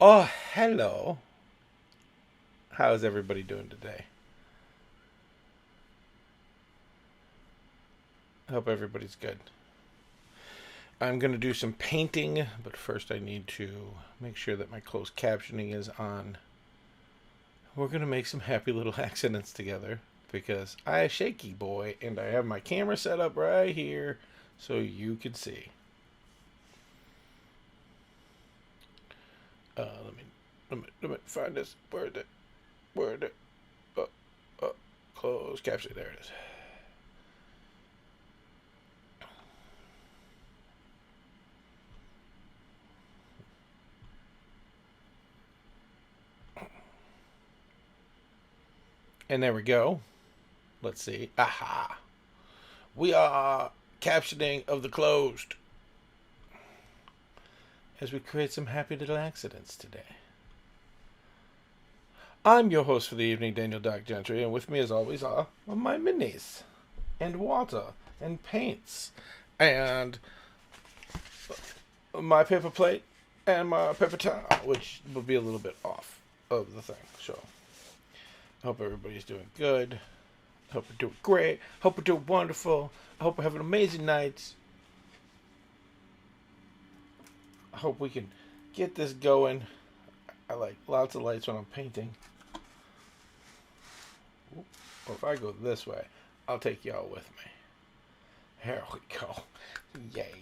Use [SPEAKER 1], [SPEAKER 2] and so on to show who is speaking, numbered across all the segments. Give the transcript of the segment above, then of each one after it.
[SPEAKER 1] Oh, hello. How's everybody doing today? I hope everybody's good. I'm going to do some painting, but first I need to make sure that my closed captioning is on. We're going to make some happy little accidents together because I a shaky boy and I have my camera set up right here so you can see. Let me find this. Where the uh, closed caption? There it is. And there we go. Let's see. Aha. We are captioning of the closed as we create some happy little accidents today. I'm your host for the evening, Daniel Doc Gentry, and with me as always are my minis and water and paints and my paper plate and my paper towel, which will be a little bit off of the thing. So I hope everybody's doing good. I hope we're doing great. I hope we're doing wonderful. I hope we're having amazing nights. I hope we can get this going. I like lots of lights when I'm painting. Or if I go this way, I'll take y'all with me. Here we go. Yay.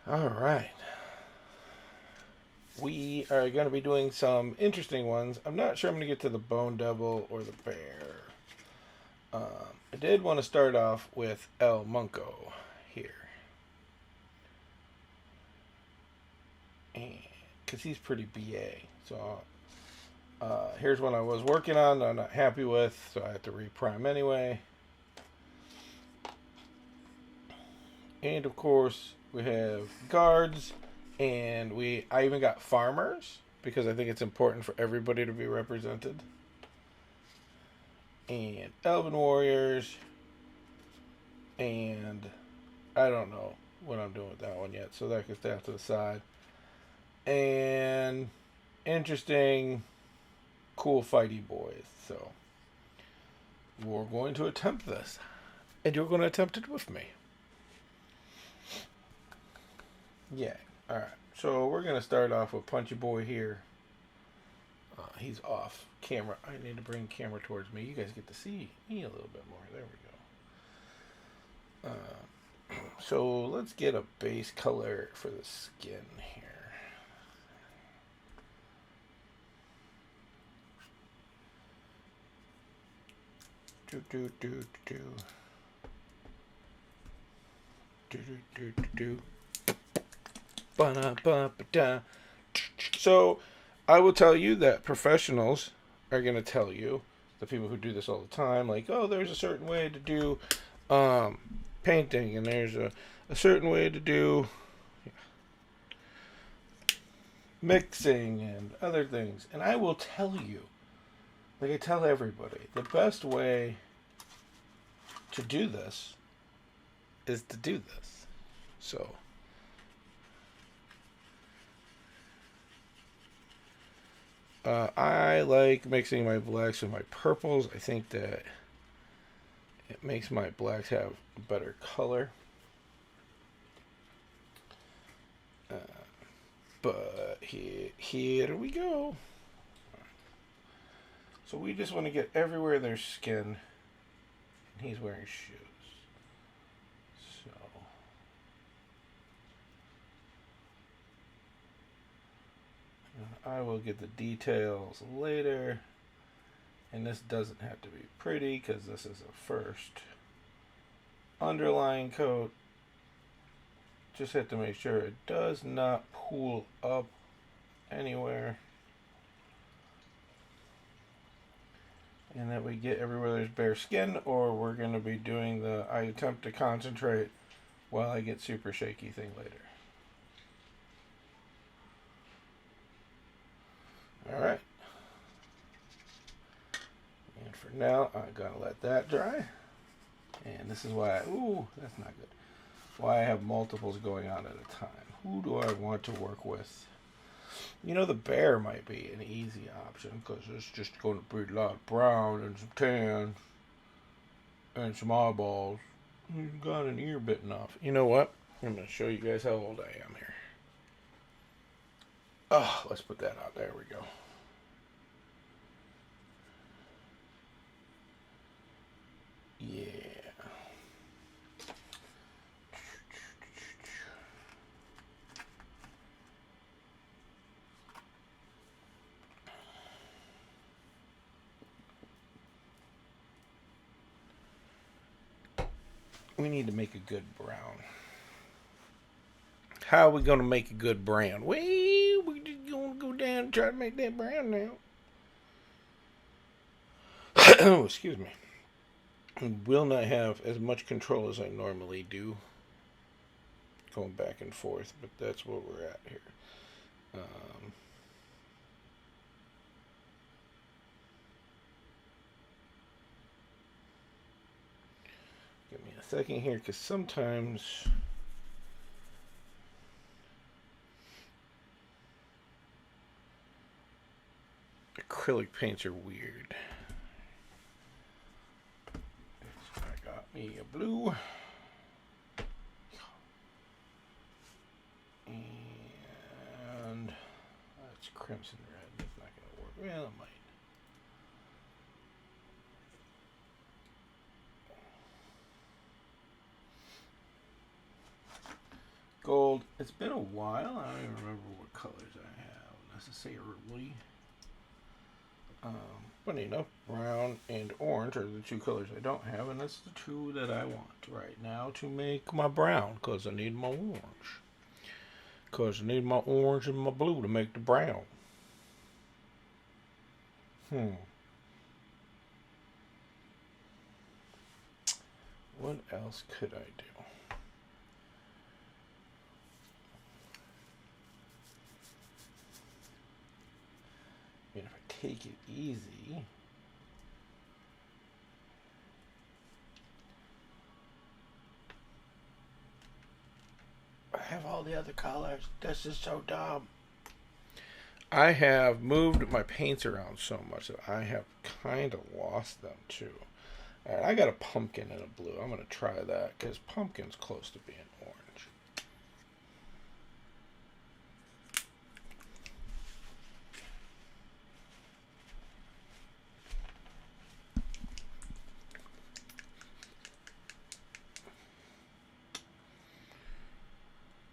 [SPEAKER 1] Alright. We are going to be doing some interesting ones. I'm not sure I'm going to get to the Bone Devil or the Bear. I did want to start off with El Munco here. Because he's pretty BA. So here's one I was working on that I'm not happy with, so I have to reprime anyway. And of course, we have guards, and I even got farmers because I think it's important for everybody to be represented. And elven warriors, and I don't know what I'm doing with that one yet, so that can stay off to the side. And interesting, cool fighty boys. So we're going to attempt this, and you're going to attempt it with me. Yeah. All right. So we're gonna start off with Punchy Boy here. He's off camera. I need to bring camera towards me. You guys get to see me a little bit more. There we go. So let's get a base color for the skin here. Do do do do do do do do. So, I will tell you that professionals are going to tell you, the people who do this all the time, like, oh, there's a certain way to do um, painting, and there's a certain way to do mixing and other things. And I will tell you, like I tell everybody, the best way to do this is to do this. So, I like mixing my blacks with my purples. I think that it makes my blacks have better color. But here we go. So we just want to get everywhere there's skin. And he's wearing shoes. So I will get the details later. And this doesn't have to be pretty because this is a first underlying coat. Just have to make sure it does not pool up anywhere. And that we get everywhere there's bare skin, or we're going to be doing I attempt to concentrate while I get super shaky thing later. Alright. And for now, I'm going to let that dry. And this is why ooh, that's not good. Why I have multiples going on at a time. Who do I want to work with? You know, the bear might be an easy option because it's just going to breed a lot of brown and some tan and some eyeballs. He's got an ear bitten off. You know what? I'm going to show you guys how old I am here. Oh, let's put that out. There we go. Yeah. We need to make a good brown. How are we going to make a good brown? Well, we're just going to go down and try to make that brown now. Oh, excuse me. I will not have as much control as I normally do. Going back and forth, but that's where we're at here. Give me a second here, because sometimes acrylic paints are weird. So I got me a blue. And that's crimson red. That's not going to work. Well, it might. Gold. It's been a while. I don't even remember what colors I have necessarily. Funny enough, brown and orange are the two colors I don't have, and that's the two that I want right now to make my brown, because I need my orange. Because I need my orange and my blue to make the brown. What else could I do? I mean, if I take it easy, I have all the other colors. This is so dumb. I have moved my paints around so much that I have kind of lost them too. All right, I got a pumpkin and a blue. I'm going to try that because pumpkin's close to being orange.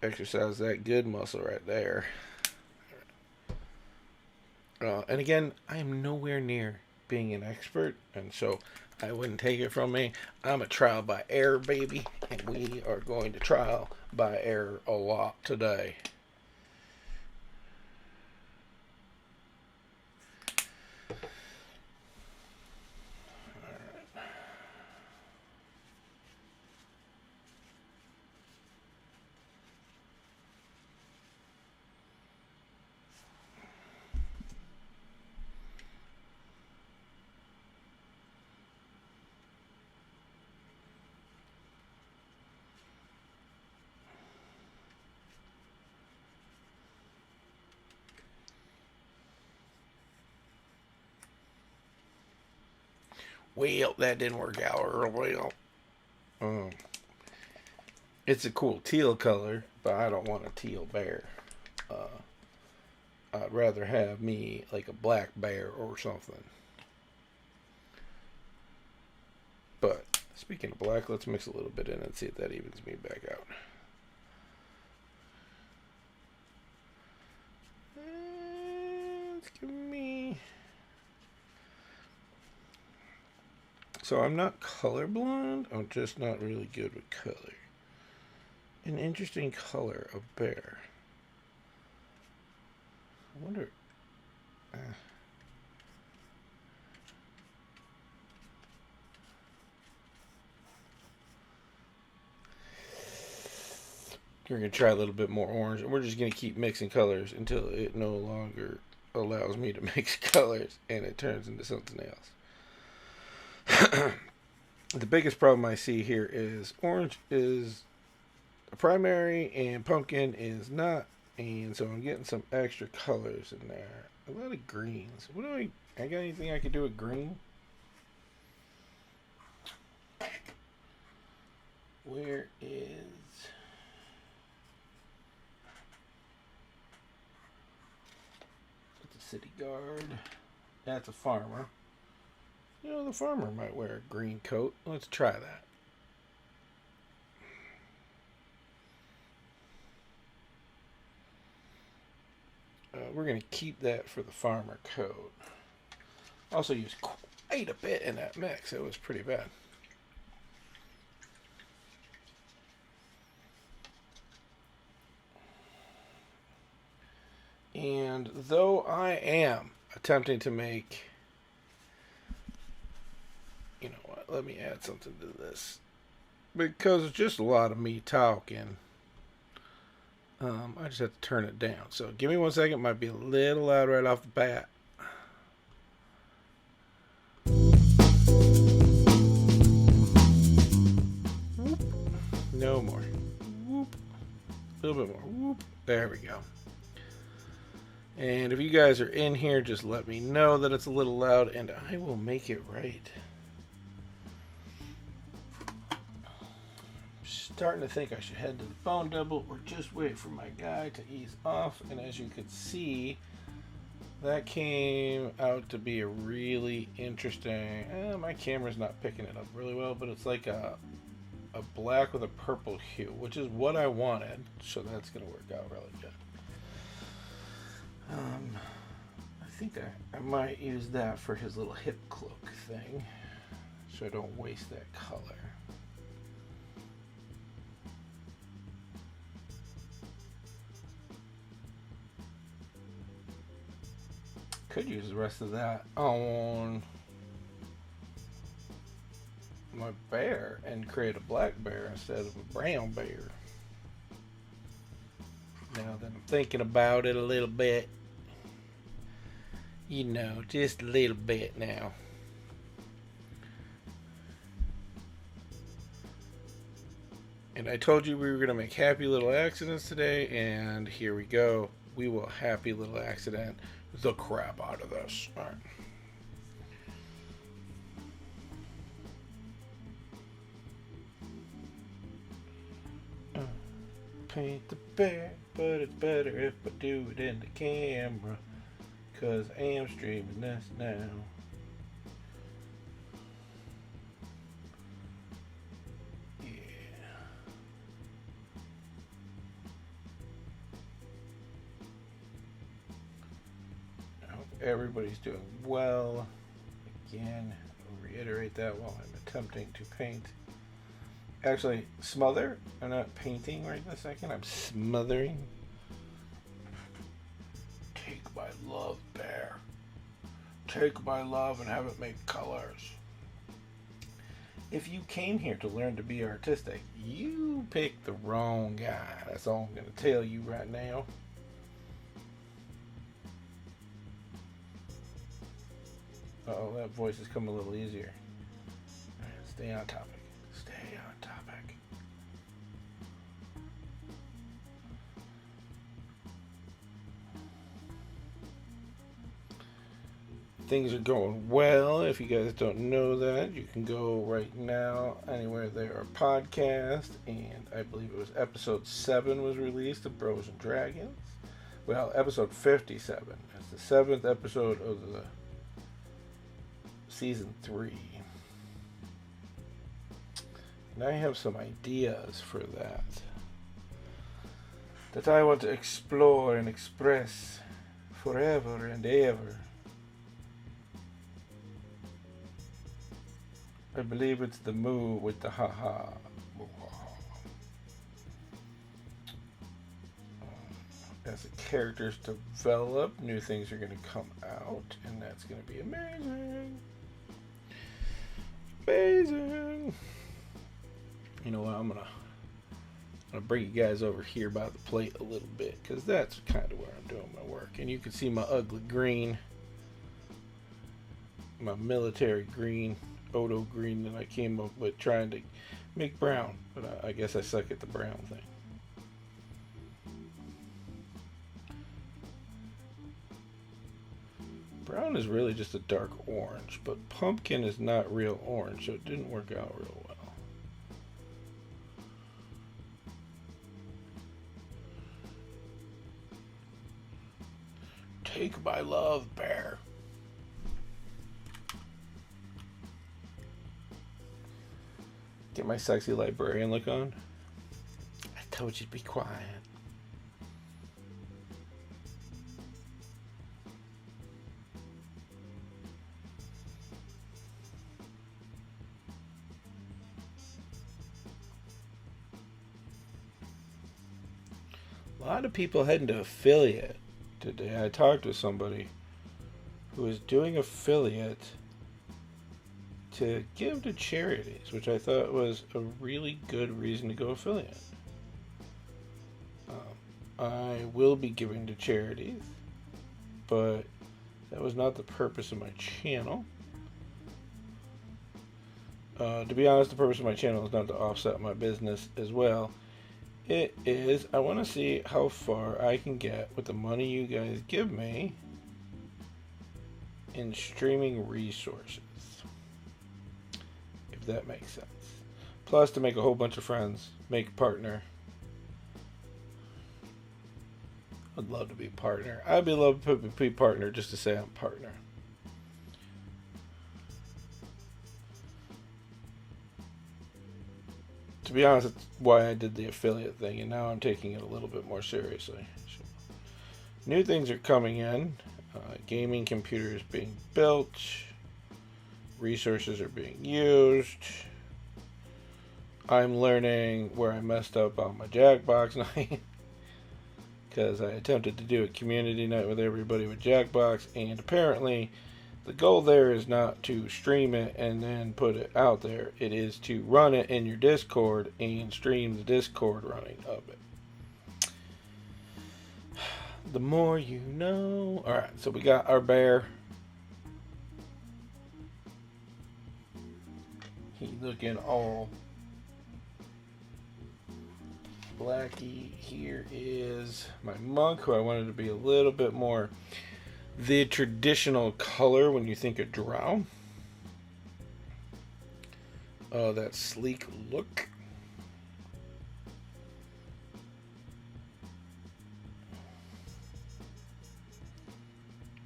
[SPEAKER 1] Exercise that good muscle right there. And again, I am nowhere near being an expert, and so I wouldn't take it from me. I'm a trial by error, baby, and we are going to trial by error a lot today. Well, that didn't work out real well. It's a cool teal color, but I don't want a teal bear. I'd rather have me like a black bear or something. But speaking of black, let's mix a little bit in and see if that evens me back out. Let's give me. So I'm not colorblind. I'm just not really good with color. An interesting color of bear. I wonder. We're going to try a little bit more orange. And we're just going to keep mixing colors until it no longer allows me to mix colors and it turns into something else. The biggest problem I see here is orange is The primary and pumpkin is not, and so I'm getting some extra colors in there. A lot of greens. What do I got anything I could do with green? Where is... That's a city guard. That's a farmer. You know, the farmer might wear a green coat. Let's try that. We're going to keep that for the farmer coat. Also used quite a bit in that mix. It was pretty bad. And though I am attempting to make... You know what? Let me add something to this. Because it's just a lot of me talking. I just have to turn it down. So give me 1 second. Might be a little loud right off the bat. Whoop. No more. Whoop. A little bit more. Whoop. There we go. And if you guys are in here, just let me know that it's a little loud and I will make it right. Starting to think I should head to the phone double or just wait for my guy to ease off. And as you can see, that came out to be a really interesting... my camera's not picking it up really well, but it's like a black with a purple hue, which is what I wanted. So that's going to work out really good. I think I might use that for his little hip cloak thing, so I don't waste that color. Could use the rest of that on my bear and create a black bear instead of a brown bear. Now that I'm thinking about it a little bit, you know, just a little bit now. And I told you we were going to make happy little accidents today, and here we go. We will happy little accident the crap out of this. All right. Paint the bear, but it's better if I do it in the camera, 'cause I am streaming this now. Everybody's doing well. Again, I'll reiterate that while I'm attempting to paint. Actually, smother. I'm not painting right this second. I'm smothering. Take my love, bear. Take my love and have it make colors. If you came here to learn to be artistic, you picked the wrong guy. That's all I'm going to tell you right now. Uh-oh, that voice has come a little easier. Right, stay on topic. Stay on topic. Things are going well. If you guys don't know that, you can go right now anywhere there are podcasts. And I believe it was episode 7 was released of Bros and Dragons. Well, episode 57. It's the 7th episode of the season 3, and I have some ideas for that I want to explore and express forever and ever. I believe it's the moo with the haha. As the characters develop, new things are going to come out, and that's going to be amazing. Amazing. You know what? I'm gonna bring you guys over here by the plate a little bit, because that's kind of where I'm doing my work. And you can see my ugly green, my military green, Odo green that I came up with trying to make brown. But I guess I suck at the brown thing. Brown is really just a dark orange, but pumpkin is not real orange, so it didn't work out real well. Take my love, bear. Get my sexy librarian look on. I told you to be quiet. A lot of people heading to affiliate today. I talked with somebody who was doing affiliate to give to charities, which I thought was a really good reason to go affiliate. I will be giving to charities, but that was not the purpose of my channel. To be honest, the purpose of my channel is not to offset my business as well. It is, I want to see how far I can get with the money you guys give me in streaming resources. If that makes sense. Plus to make a whole bunch of friends, make a partner. I'd love to be a partner. I'd be love to be partner just to say I'm a partner. To be honest, that's why I did the affiliate thing, and now I'm taking it a little bit more seriously. So, new things are coming in. Gaming computers being built. Resources are being used. I'm learning where I messed up on my Jackbox night. Because I attempted to do a community night with everybody with Jackbox, and apparently the goal there is not to stream it and then put it out there. It is to run it in your Discord and stream the Discord running of it. The more you know. Alright, so we got our bear. He looking all blacky. Here is my monk, who I wanted to be a little bit more the traditional color when you think of Drow. That sleek look.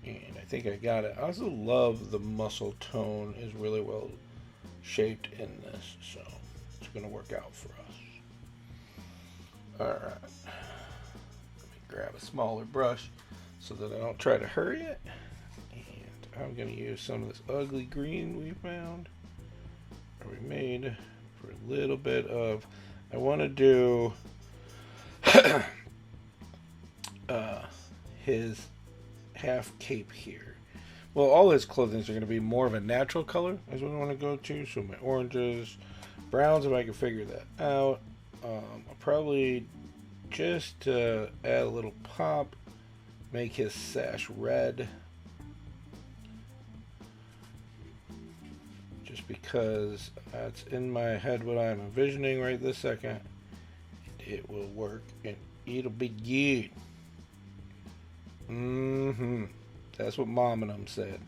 [SPEAKER 1] And I think I got it. I also love the muscle tone is really well shaped in this, so it's going to work out for us. Alright. Let me grab a smaller brush so that I don't try to hurry it. And I'm going to use some of this ugly green we found, or we made, for a little bit of, I want to do his half cape here. Well, all his clothing are going to be more of a natural color is what I want to go to. So my oranges, browns, if I can figure that out. I'll probably just add a little pop, make his sash red. Just because that's in my head what I'm envisioning right this second. It will work and it'll be good. That's what Mom and them said.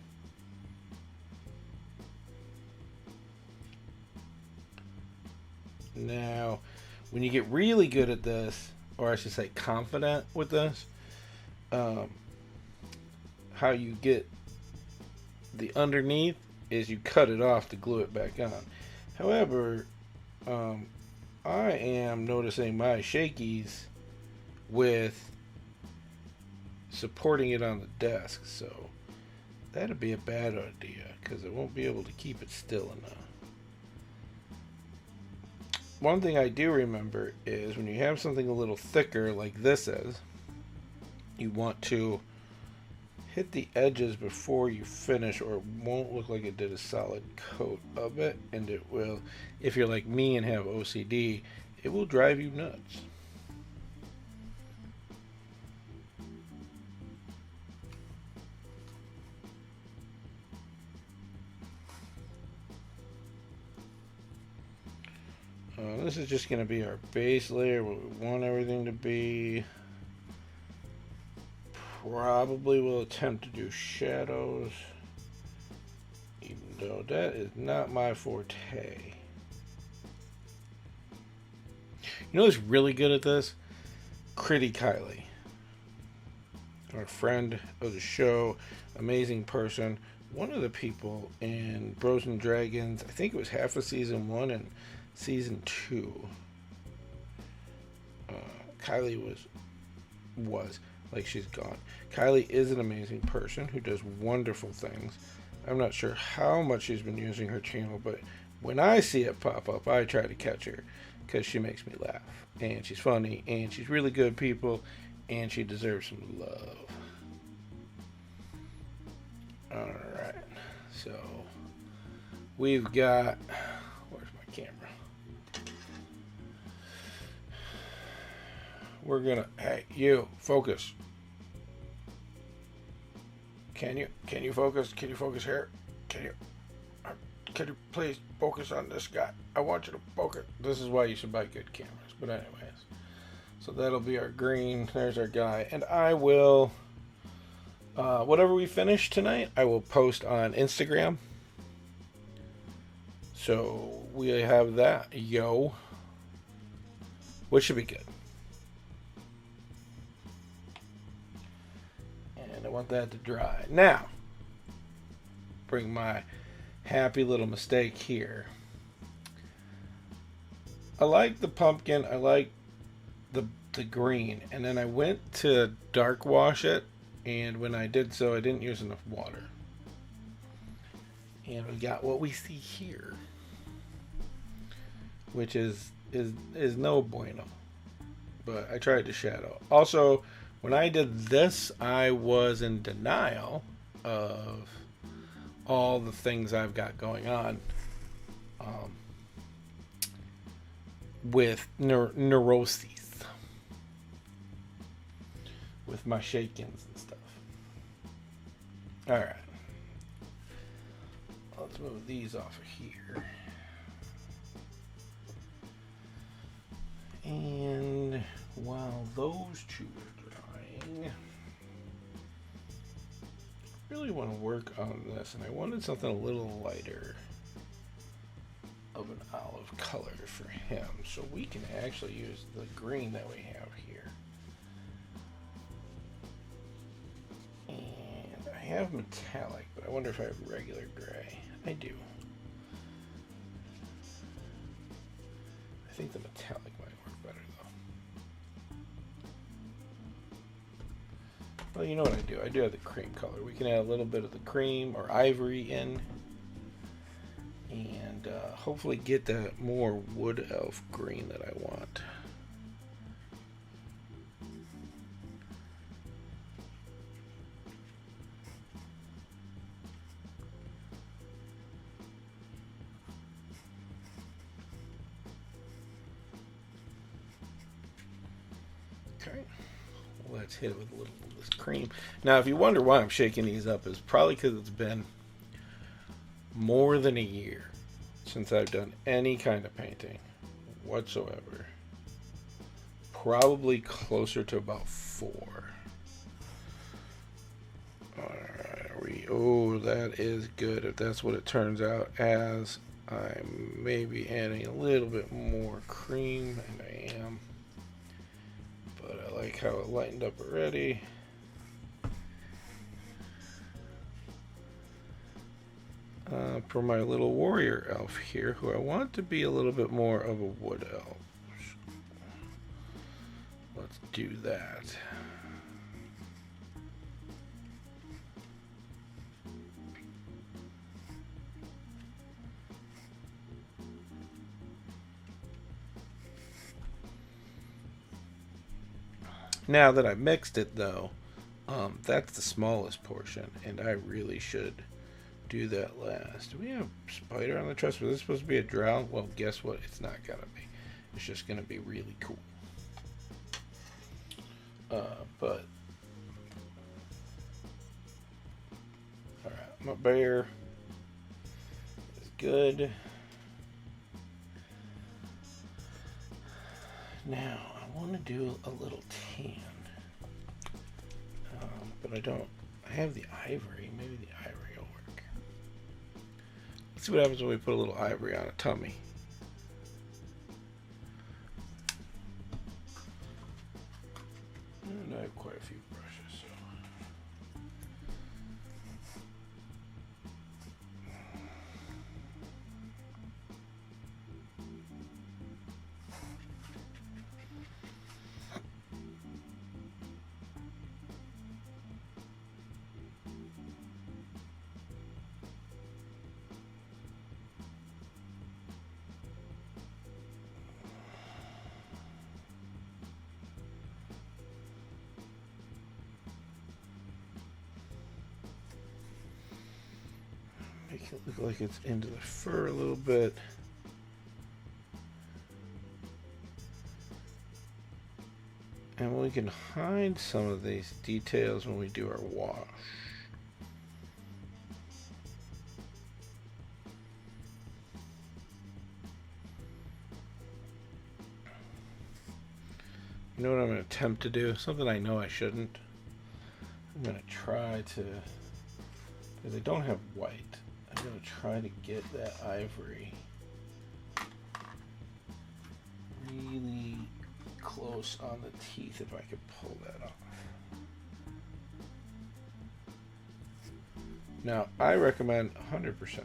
[SPEAKER 1] Now, when you get really good at this, or I should say confident with this, how you get the underneath is you cut it off to glue it back on. However, I am noticing my shakies with supporting it on the desk, so that'd be a bad idea because it won't be able to keep it still enough. One thing I do remember is when you have something a little thicker like this is, you want to hit the edges before you finish, or it won't look like it did a solid coat of it, and it will, if you're like me and have OCD, it will drive you nuts. This is just going to be our base layer, what we want everything to be. probably will attempt to do shadows, even though that is not my forte. You know who's really good at this? Critty Kylie. Our friend of the show, amazing person. One of the people in Bros and Dragons, I think it was half of season 1 and season 2. Kylie was like, she's gone. Kylie is an amazing person who does wonderful things. I'm not sure how much she's been using her channel, but when I see it pop up, I try to catch her because she makes me laugh. And she's funny, and she's really good people, and she deserves some love. Alright, so we've got, where's my camera? We're gonna, hey, you, focus. Can you focus? Can you focus here? Can you please focus on this guy? I want you to focus. This is why you should buy good cameras. But anyways, so that'll be our green. There's our guy. And I will, whatever we finish tonight, I will post on Instagram. So we have that, which should be good. And I want that to dry. Now, bring my happy little mistake here. I like the pumpkin, I like the green, and then I went to dark wash it, and when I did so, I didn't use enough water. And we got what we see here, which is no bueno. But I tried to shadow. Also, when I did this, I was in denial of all the things I've got going on with neuroses, with my shake-ins and stuff. All right, let's move these off of here. And while those two are drying, I really want to work on this, and I wanted something a little lighter of an olive color for him, so we can actually use the green that we have here. And I have metallic, but I wonder if I have regular gray. I do. I think the metallic might work better though. Well, you know what I do? I do have the cream color. We can add a little bit of the cream or ivory in, and hopefully get that more wood elf green that I want. Okay, let's hit it with a little of this cream. Now, if you wonder why I'm shaking these up, it's probably because it's been more than a year since I've done any kind of painting whatsoever. Probably closer to about 4. Alright, oh, that is good. If that's what it turns out as, I may be adding a little bit more cream, and I am. But I like how it lightened up already. For my little warrior elf here, who I want to be a little bit more of a wood elf. Let's do that. Now that I've mixed it though, that's the smallest portion, and I really should do that last. Do we have spider on the truss? Was this supposed to be a drow? Well, guess what? It's not gonna be. It's just gonna be really cool. But all right, my bear is good. Now I want to do a little tan. but I don't have the ivory. Maybe the ivory will work. Let's see what happens when we put a little ivory on a tummy. And I have quite a few brushes, so. Make it look like it's into the fur a little bit. And we can hide some of these details when we do our wash. You know what I'm going to attempt to do? Something I know I shouldn't. I'm going to try to, because I don't have white, I'm going to try to get that ivory really close on the teeth if I could pull that off. Now, I recommend 100%.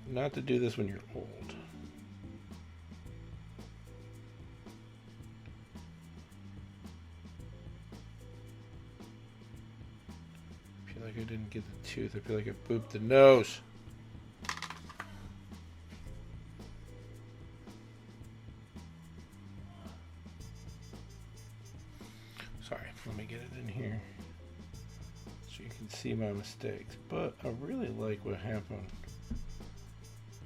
[SPEAKER 1] Not to do this when you're old. I feel like I didn't get the tooth. I feel like I booped the nose. Sorry, let me get it in here so you can see my mistakes. But I really like what happened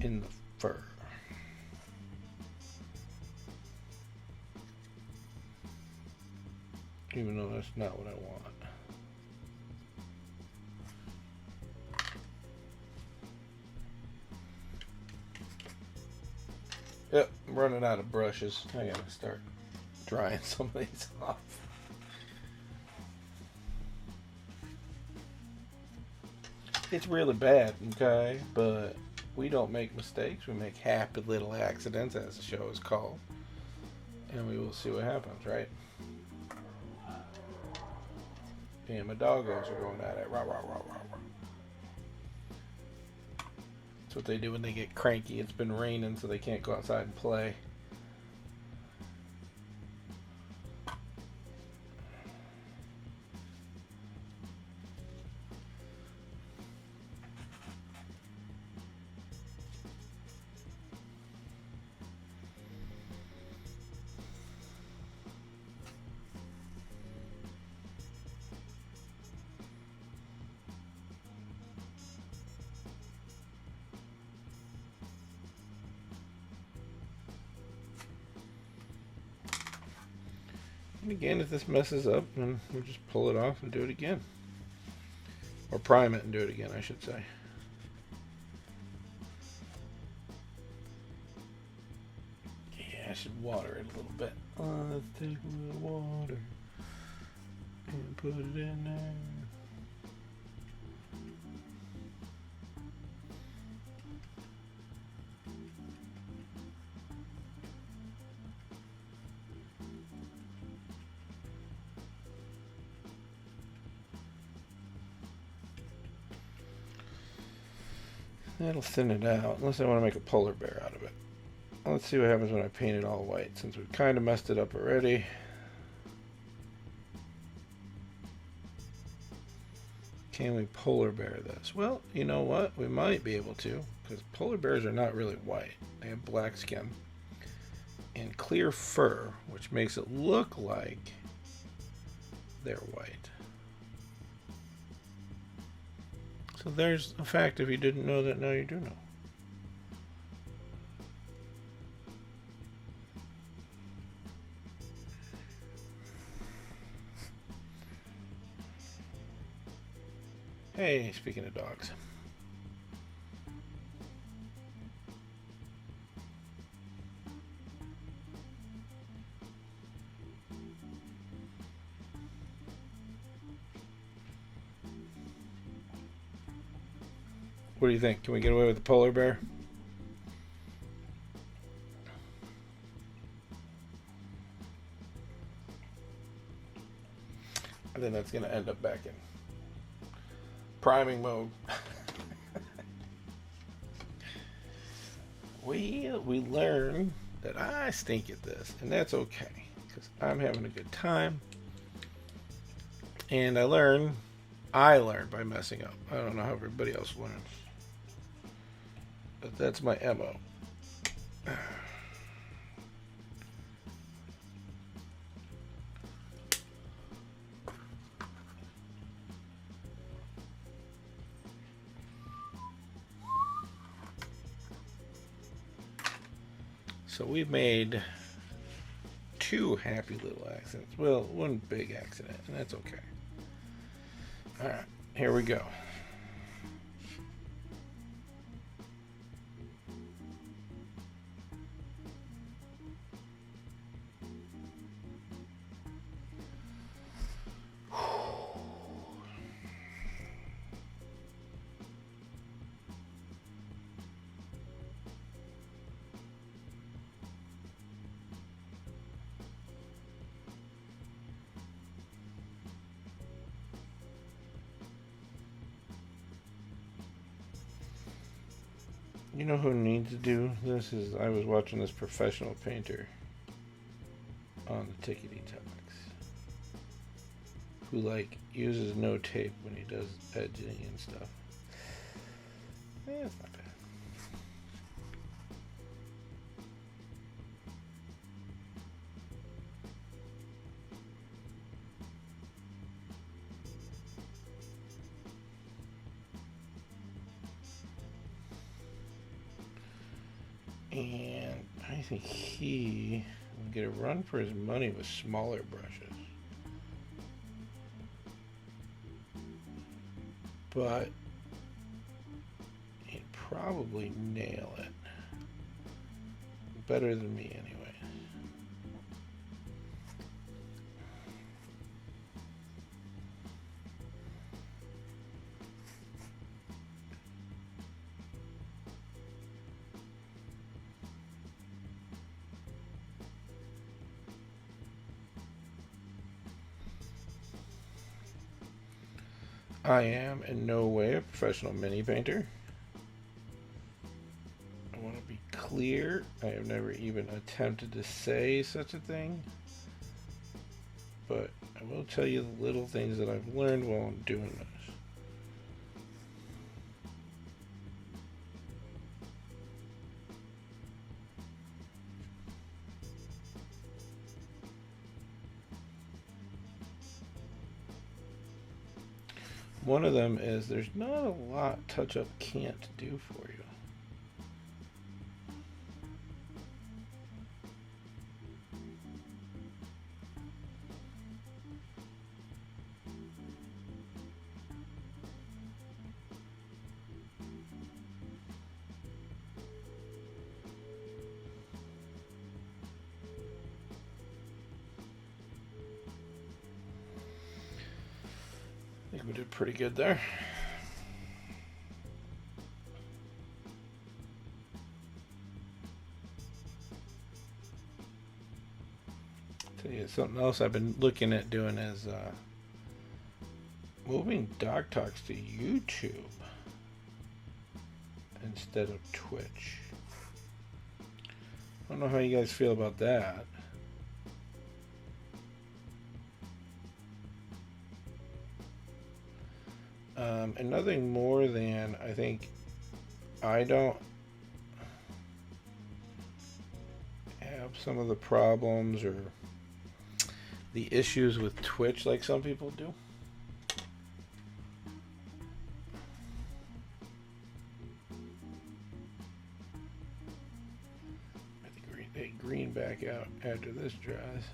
[SPEAKER 1] in the fur. Even though that's not what I want. Yep, I'm running out of brushes. I gotta start drying some of these off. It's really bad, okay? But we don't make mistakes. We make happy little accidents, as the show is called. And we will see what happens, right? Me and my doggos are going at it. Rah, rah, rah, rah, rah. That's what they do when they get cranky. It's been raining, so they can't go outside and play. And again, if this messes up, then we'll just pull it off and do it again. Or prime it and do it again, I should say. Yeah, I should water it a little bit. Let's take a little water and put it in there. That'll thin it out, unless I want to make a polar bear out of it. Let's see what happens when I paint it all white, since we've kind of messed it up already. Can we polar bear this? Well, you know what? We might be able to, because polar bears are not really white. They have black skin and clear fur, which makes it look like they're white. So there's a fact. If you didn't know that, now you do know. Hey, speaking of dogs. What do you think? Can we get away with the polar bear? I think that's going to end up back in priming mode. We learn that I stink at this, and that's okay, because I'm having a good time. And I learn by messing up. I don't know how everybody else learns, but that's my MO. So we've made 2 happy little accidents. Well, 1 big accident, and that's okay. Alright, here we go. You know who needs to do this is I was watching this professional painter on the Tickety Talks who like uses no tape when he does edging and stuff. It's not bad. And I think he will get a run for his money with smaller brushes. But he'd probably nail it. Better than me anyway. I am in no way a professional mini painter. I want to be clear. I have never even attempted to say such a thing. But I will tell you the little things that I've learned while I'm doing this. One of them is there's not a lot touch-up can't do for you. I think we did pretty good there. Tell you something else I've been looking at doing is moving Doc Talks to YouTube instead of Twitch. I don't know how you guys feel about that. And nothing more than I think I don't have some of the problems or the issues with Twitch like some people do. I think green back out after this dries.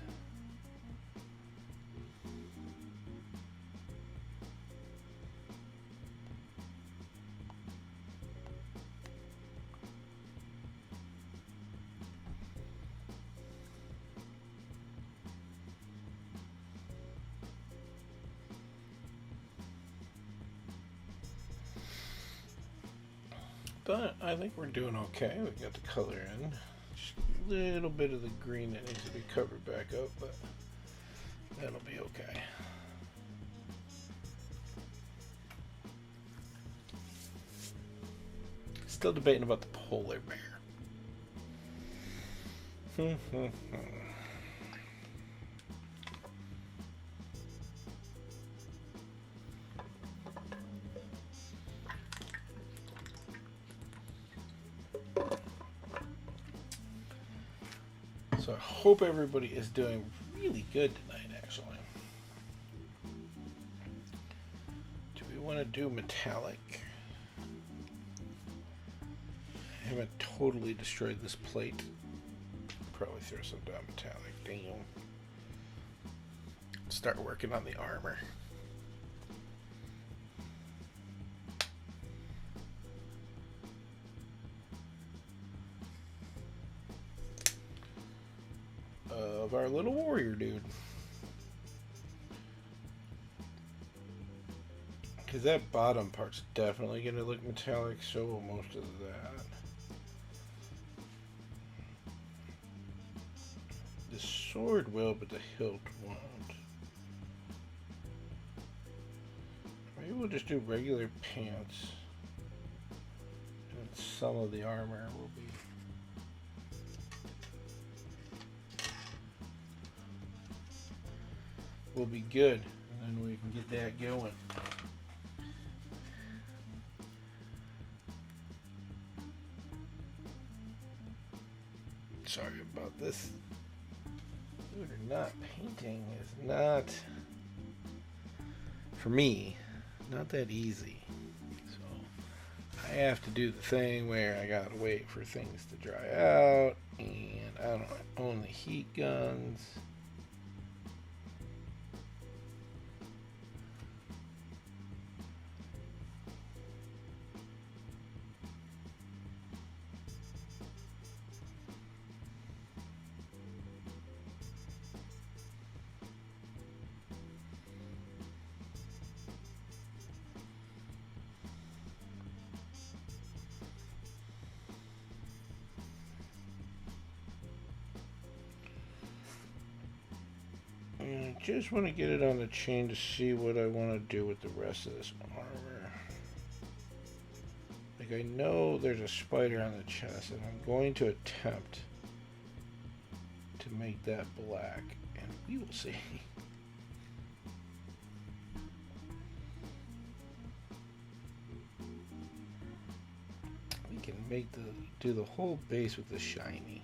[SPEAKER 1] But I think we're doing okay. We got the color in. Just a little bit of the green that needs to be covered back up, but that'll be okay. Still debating about the polar bear. So I hope everybody is doing really good tonight, actually. Do we want to do metallic? I haven't totally destroyed this plate. Probably throw some down metallic. Damn. Start working on the armor. Of our little warrior dude. Because that bottom part's definitely going to look metallic, so will most of that. The sword will, but the hilt won't. Maybe we'll just do regular pants. And some of the armor will be good, and then we can get that going. Sorry about this. Believe it or not, painting is not, for me, not that easy. So I have to do the thing where I gotta wait for things to dry out, and I don't own the heat guns. I just want to get it on the chain to see what I want to do with the rest of this armor. Like, I know there's a spider on the chest, and I'm going to attempt to make that black, and we will see. We can do the whole base with the shiny.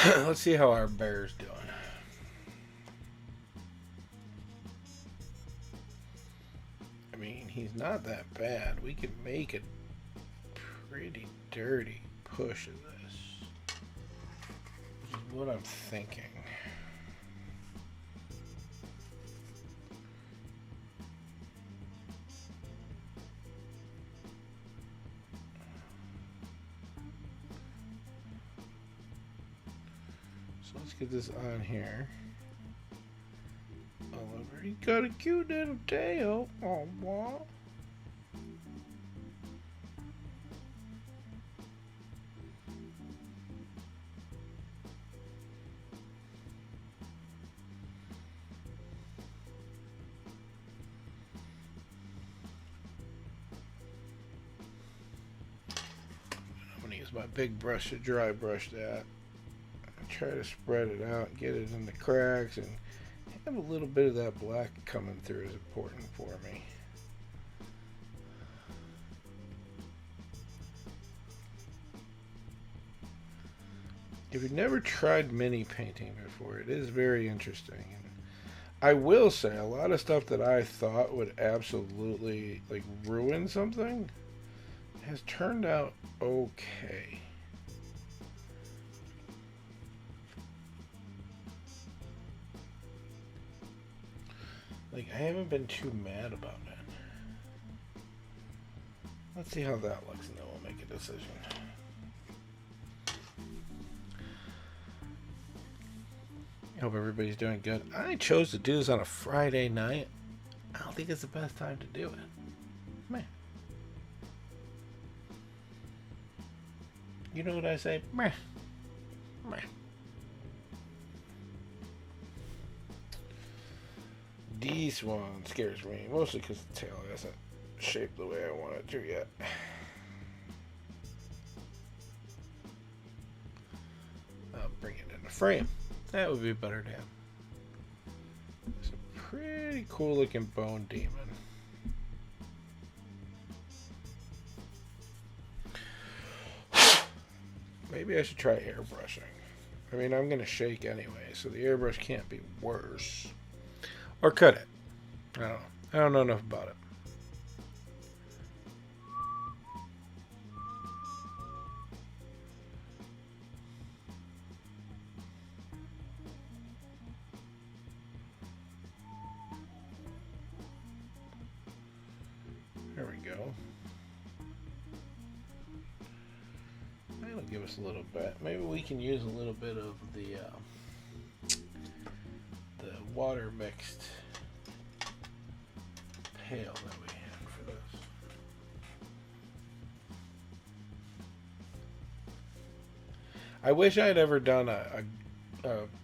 [SPEAKER 1] Let's see how our bear's doing. I mean, he's not that bad. We can make a pretty dirty push of this, which is what I'm thinking. Let's get this on here. Oliver, he got a cute little tail. Oh, wow. I'm going to use my big brush to dry brush that. Try to spread it out, get it in the cracks, and have a little bit of that black coming through is important for me. If you've never tried mini painting before, it is very interesting. And I will say, a lot of stuff that I thought would absolutely like ruin something has turned out okay. Like, I haven't been too mad about it. Let's see how that looks, and then we'll make a decision. I hope everybody's doing good. I chose to do this on a Friday night. I don't think it's the best time to do it. Meh. You know what I say? Meh. Meh. This one scares me, mostly because the tail hasn't shaped the way I want it to yet. I'll bring it in the frame. That would be better to have. It's a pretty cool looking bone demon. Maybe I should try airbrushing. I mean, I'm going to shake anyway, so the airbrush can't be worse. Or could it? I don't know. I don't know enough about it. There we go. That'll give us a little bit. Maybe we can use a little bit of the water mixed pail that we had for this. I wish I had ever done a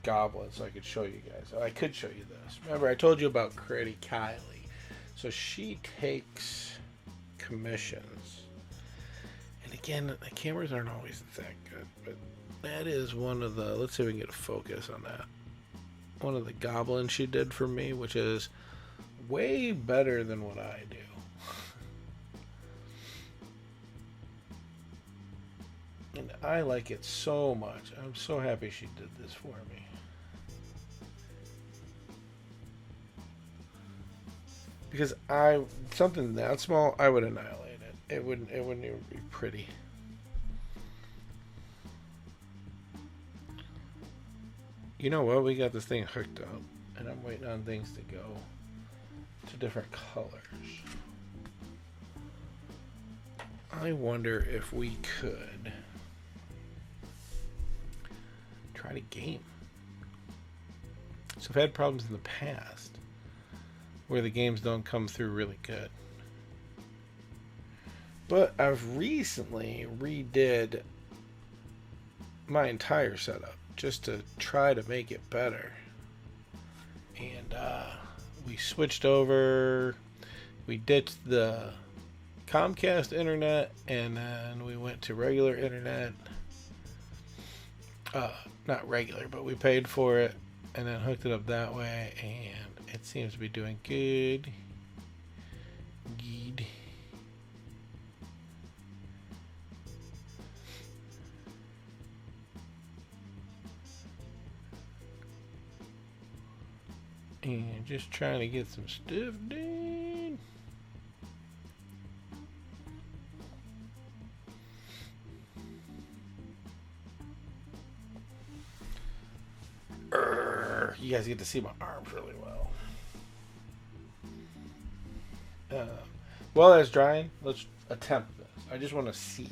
[SPEAKER 1] goblin so I could show you guys. I could show you this. Remember, I told you about Creaty Kylie. So she takes commissions. And again, the cameras aren't always that good, but that is one of the, let's see if we can get a focus on that. One of the goblins she did for me, which is way better than what I do. And I like it so much. I'm so happy she did this for me. Because something that small, I would annihilate it. It wouldn't even be pretty. You know what? We got this thing hooked up, and I'm waiting on things to go to different colors. I wonder if we could try to game. So I've had problems in the past where the games don't come through really good. But I've recently redid my entire setup just to try to make it better. And we switched over. We ditched the Comcast internet and then we went to regular internet. Not regular, but we paid for it and then hooked it up that way, and it seems to be doing good. Good. And just trying to get some stuff done. You guys get to see my arms really well. While that's drying, let's attempt this. I just want to see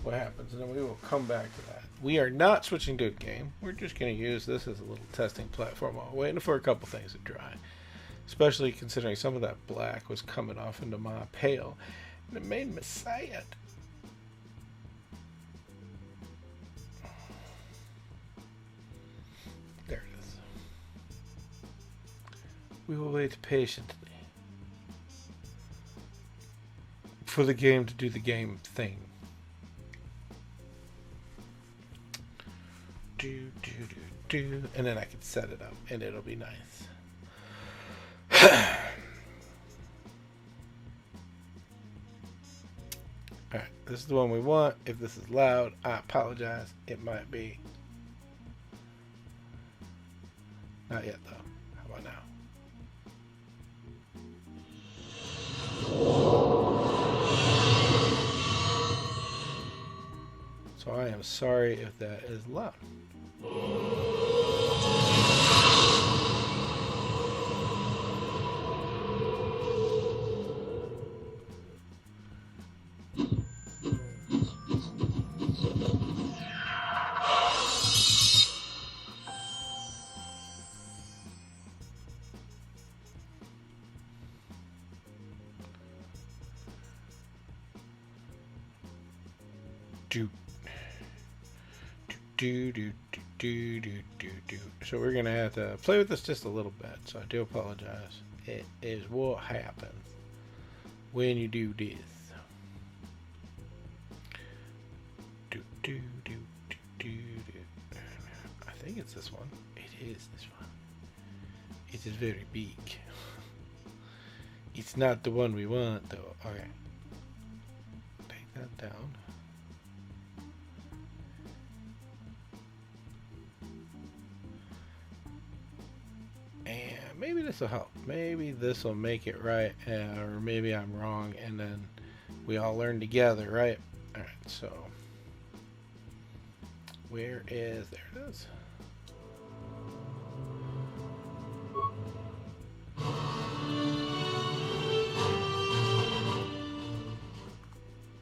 [SPEAKER 1] what happens, and then we will come back to that. We are not switching to a game. We're just going to use this as a little testing platform while waiting for a couple things to dry. Especially considering some of that black was coming off into my pail, and it made me sad. There it is. We will wait patiently for the game to do the game thing. And then I can set it up and it'll be nice. Alright, this is the one we want. If this is loud, I apologize. It might be. Not yet though. How about now? So I am sorry if that is loud. So we're gonna have to play with this just a little bit. So I do apologize. It is what happens when you do this. I think it's this one. It is this one. It is very big. It's not the one we want though. Okay. Take that down. Maybe this will help. Maybe this will make it right, or maybe I'm wrong, and then we all learn together, right? All right. So where is there? It is.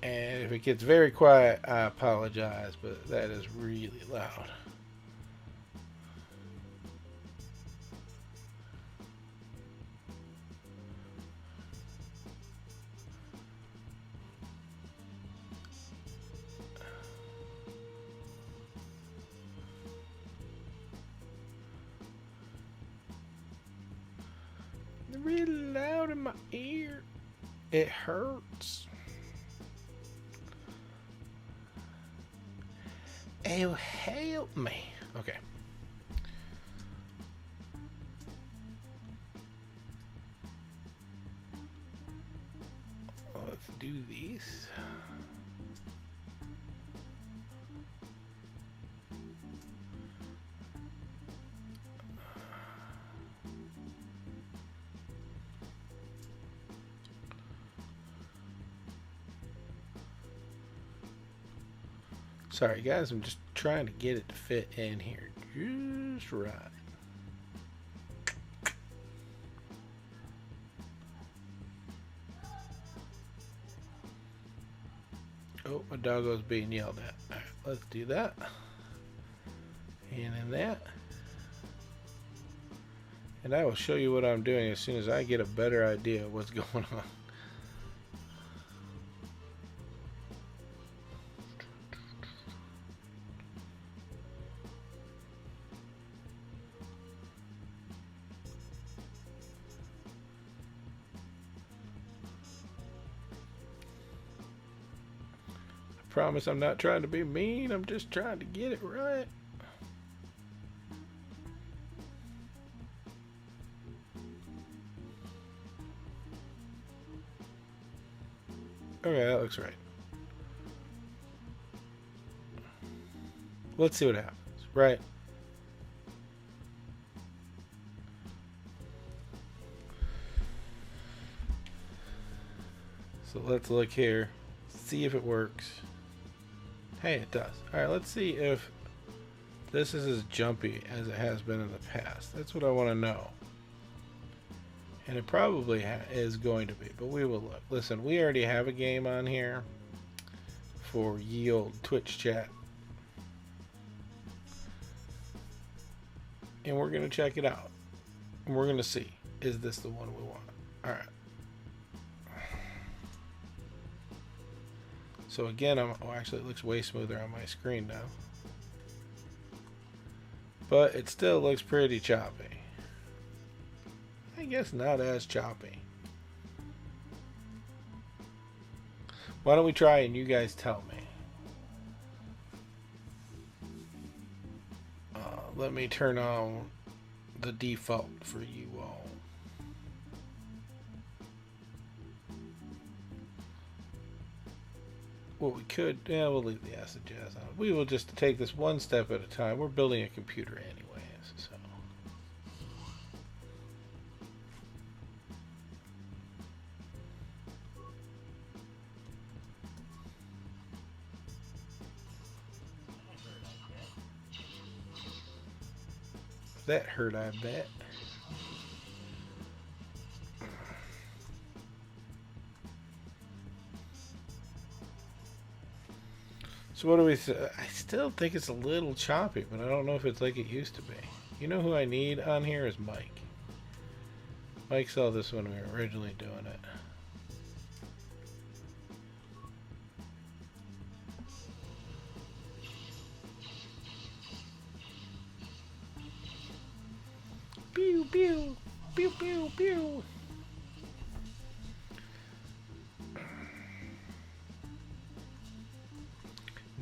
[SPEAKER 1] And if it gets very quiet, I apologize, but that is really loud. Really loud in my ear. It hurts. Oh, help me. Okay. Let's do this. Sorry guys, I'm just trying to get it to fit in here just right. Oh, my doggo's being yelled at. All right, let's do that. And then that. And I will show you what I'm doing as soon as I get a better idea of what's going on. Promise I'm not trying to be mean, I'm just trying to get it right. Okay, that looks right. Let's see what happens, right? So let's look here, see if it works. Hey, it does. Alright, let's see if this is as jumpy as it has been in the past. That's what I want to know. And it probably is going to be, but we will look. Listen, we already have a game on here for ye old Twitch chat. And we're going to check it out. And we're going to see, is this the one we want? Alright. So again, oh, actually it looks way smoother on my screen now. But it still looks pretty choppy. I guess not as choppy. Why don't we try and you guys tell me. Let me turn on the default for you all. What we could, yeah, we'll leave the acid jazz on. We will just take this one step at a time. We're building a computer anyways, so. That hurt, I bet. So what do we I still think it's a little choppy, but I don't know if it's like it used to be. You know who I need on here is Mike. Mike saw this when we were originally doing it. Pew, pew, pew, pew, pew.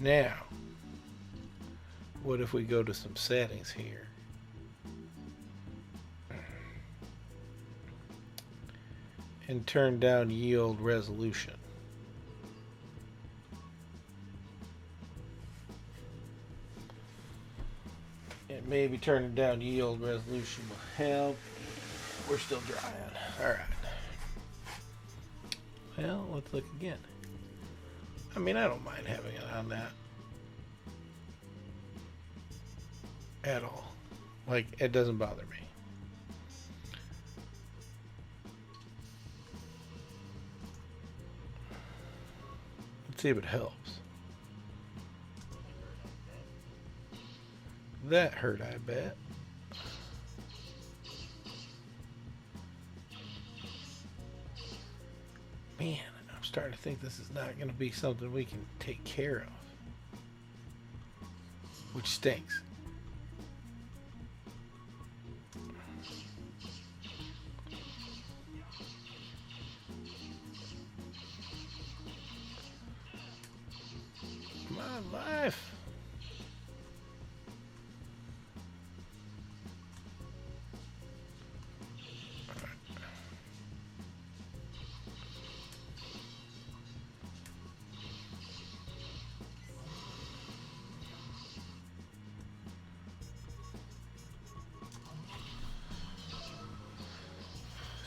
[SPEAKER 1] Now, what if we go to some settings here? And turn down yield resolution. And maybe turning down yield resolution will help. We're still drying. Alright. Well, let's look again. I mean, I don't mind having it on that at all. Like, it doesn't bother me. Let's see if it helps. That hurt, I bet. Man, I'm starting to think this is not going to be something we can take care of. Which stinks. My life.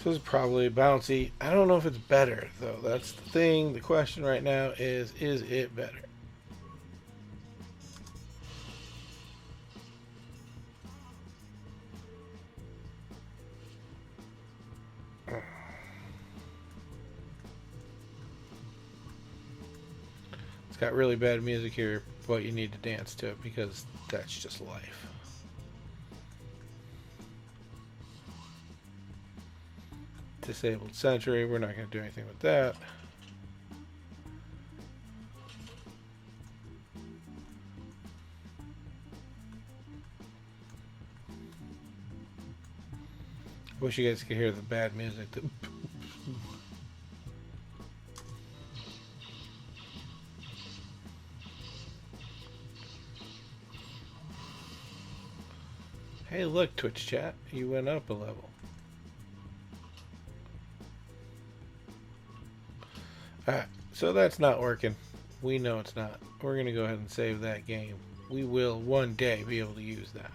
[SPEAKER 1] This is probably bouncy. I don't know if it's better, though. That's the thing. The question right now is it better? It's got really bad music here, but you need to dance to it because that's just life. Disabled Sentry, we're not going to do anything with that. Wish you guys could hear the bad music. Hey, look, Twitch chat, you went up a level. Alright, so that's not working. We know it's not. We're going to go ahead and save that game. We will one day be able to use that.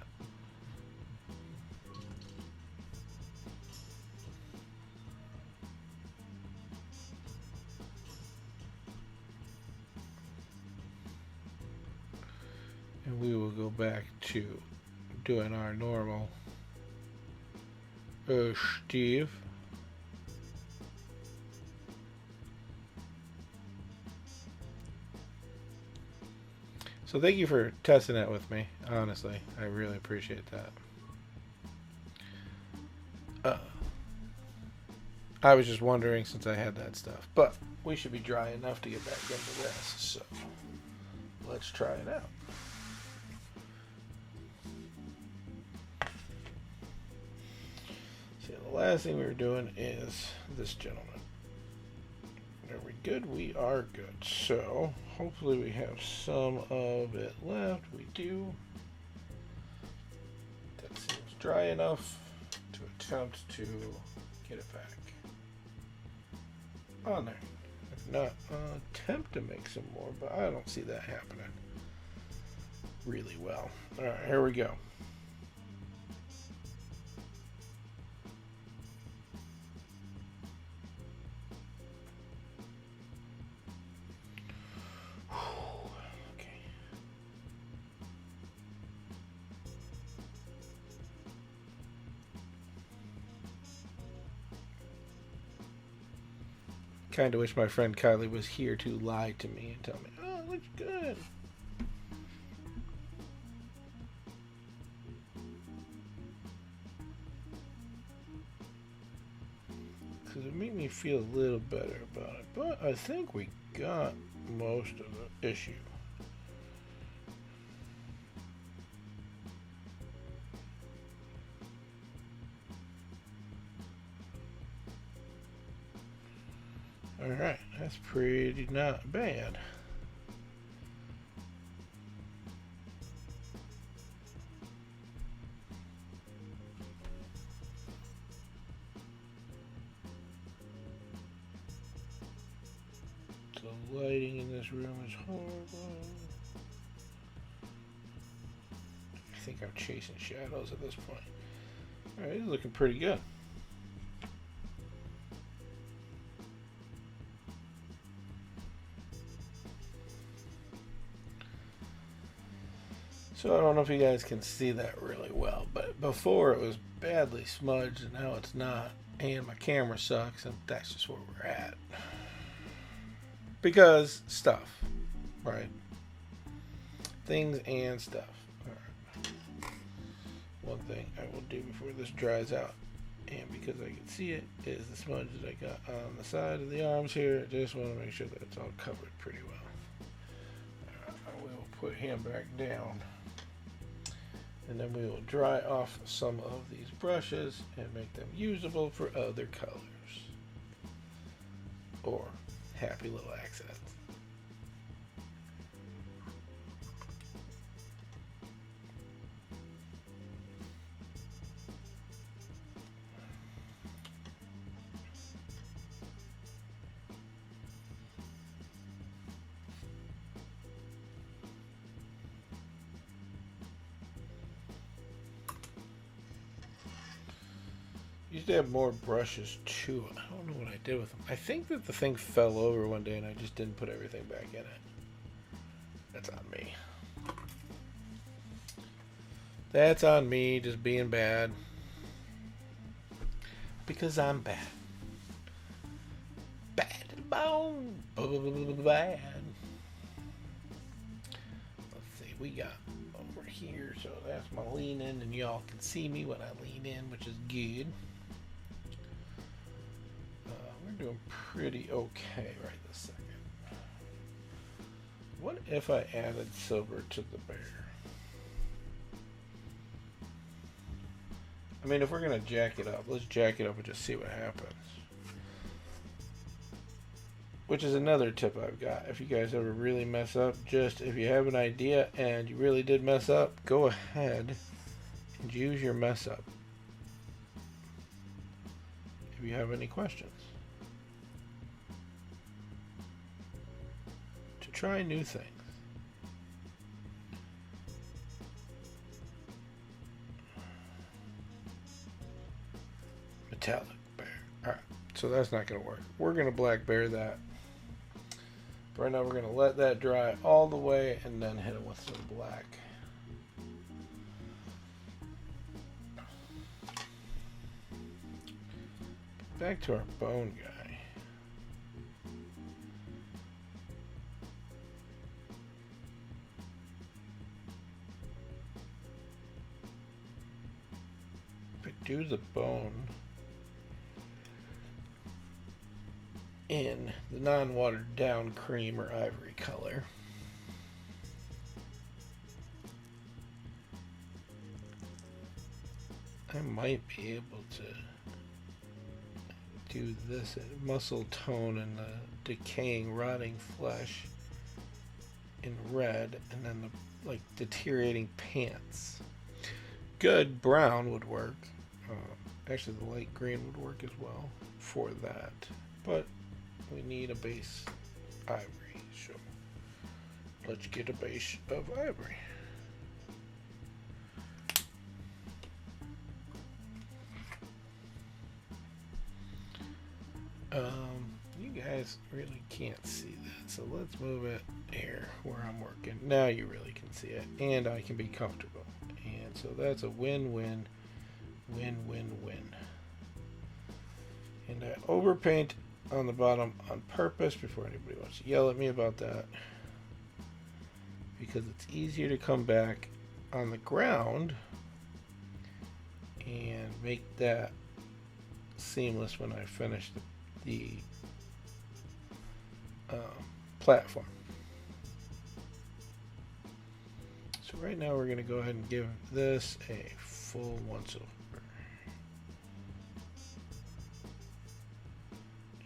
[SPEAKER 1] And we will go back to doing our normal Steve. So thank you for testing that with me. Honestly, I really appreciate that. I was just wondering since I had that stuff, but we should be dry enough to get back into this. So let's try it out. See, the last thing we were doing is this gentleman. Are we good? We are good. So hopefully we have some of it left. We do. That seems dry enough to attempt to get it back on there. If not, attempt to make some more, but I don't see that happening really well. All right, here we go. Kind of wish my friend Kylie was here to lie to me and tell me, oh, it looks good. Because it made me feel a little better about it. But I think we got most of the issue. Alright, that's pretty not bad. The lighting in this room is horrible. I think I'm chasing shadows at this point. Alright, it's looking pretty good. So I don't know if you guys can see that really well, but before it was badly smudged and now it's not, and my camera sucks, and that's just where we're at. Because stuff, right? Things and stuff. Alright. One thing I will do before this dries out, and because I can see it, is the smudge that I got on the side of the arms here. I just want to make sure that it's all covered pretty well. I will put him back down. And then we will dry off some of these brushes and make them usable for other colors. Or happy little accents. Used to have more brushes too. I don't know what I did with them. I think that the thing fell over one day and I just didn't put everything back in it. That's on me. That's on me, just being bad. Because I'm bad. Bad to the bone. Bad. Let's see, we got over here. So that's my lean in, and y'all can see me when I lean in, which is good. We're doing pretty okay right this second. What if I added silver to the bear? I mean, if we're going to jack it up, let's jack it up and just see what happens. Which is another tip I've got. If you guys ever really mess up, just if you have an idea and you really did mess up, go ahead and use your mess up. If you have any questions. To try new things. Metallic bear. Alright, so that's not going to work. We're going to black bear that. But right now we're going to let that dry all the way and then hit it with some black. Back to our bone guy. If I do the bone in the non-watered down cream or ivory color, I might be able to do this muscle tone and the decaying, rotting flesh in red, and then the like deteriorating pants. Good brown would work. Actually, the light green would work as well for that, but we need a base ivory, so let's get a base of ivory. You guys really can't see that, so let's move it here where I'm working. Now you really can see it, and I can be comfortable. And so that's a win-win, win-win-win. And I overpaint on the bottom on purpose before anybody wants to yell at me about that. Because it's easier to come back on the ground and make that seamless when I finish the platform. So right now we're going to go ahead and give this a full once over.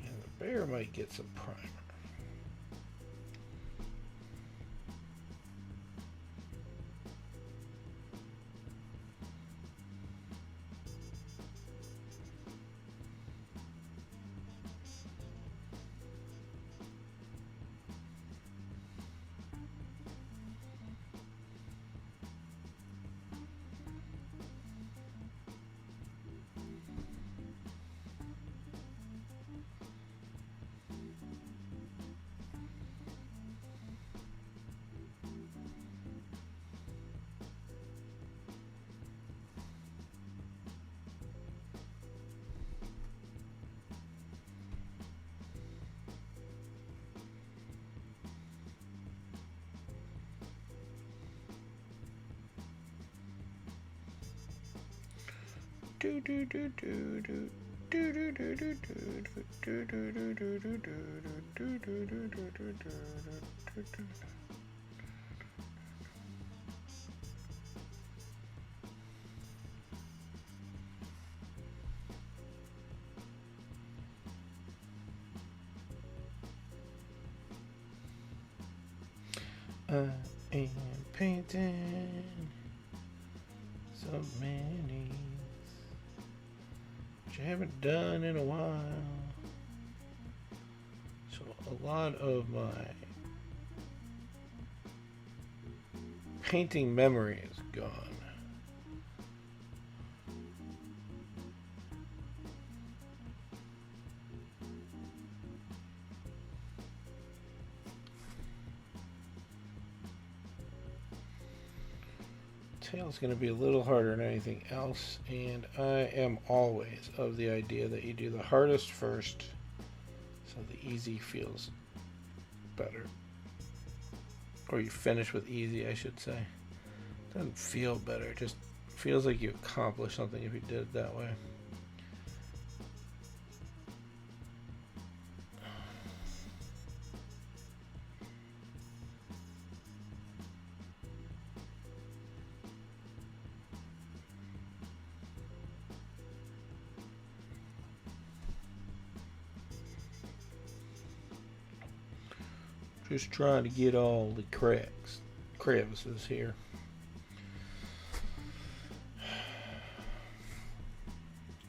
[SPEAKER 1] And the bear might get some primer. I am painting so many, which I haven't done in a while. So a lot of my painting memory is gone. Tail's going to be a little harder than anything else, and I am always of the idea that you do the hardest first so the easy feels better, or you finish with easy, I should say. Doesn't feel better, it just feels like you accomplished something if you did it that way. Just trying to get all the crevices here.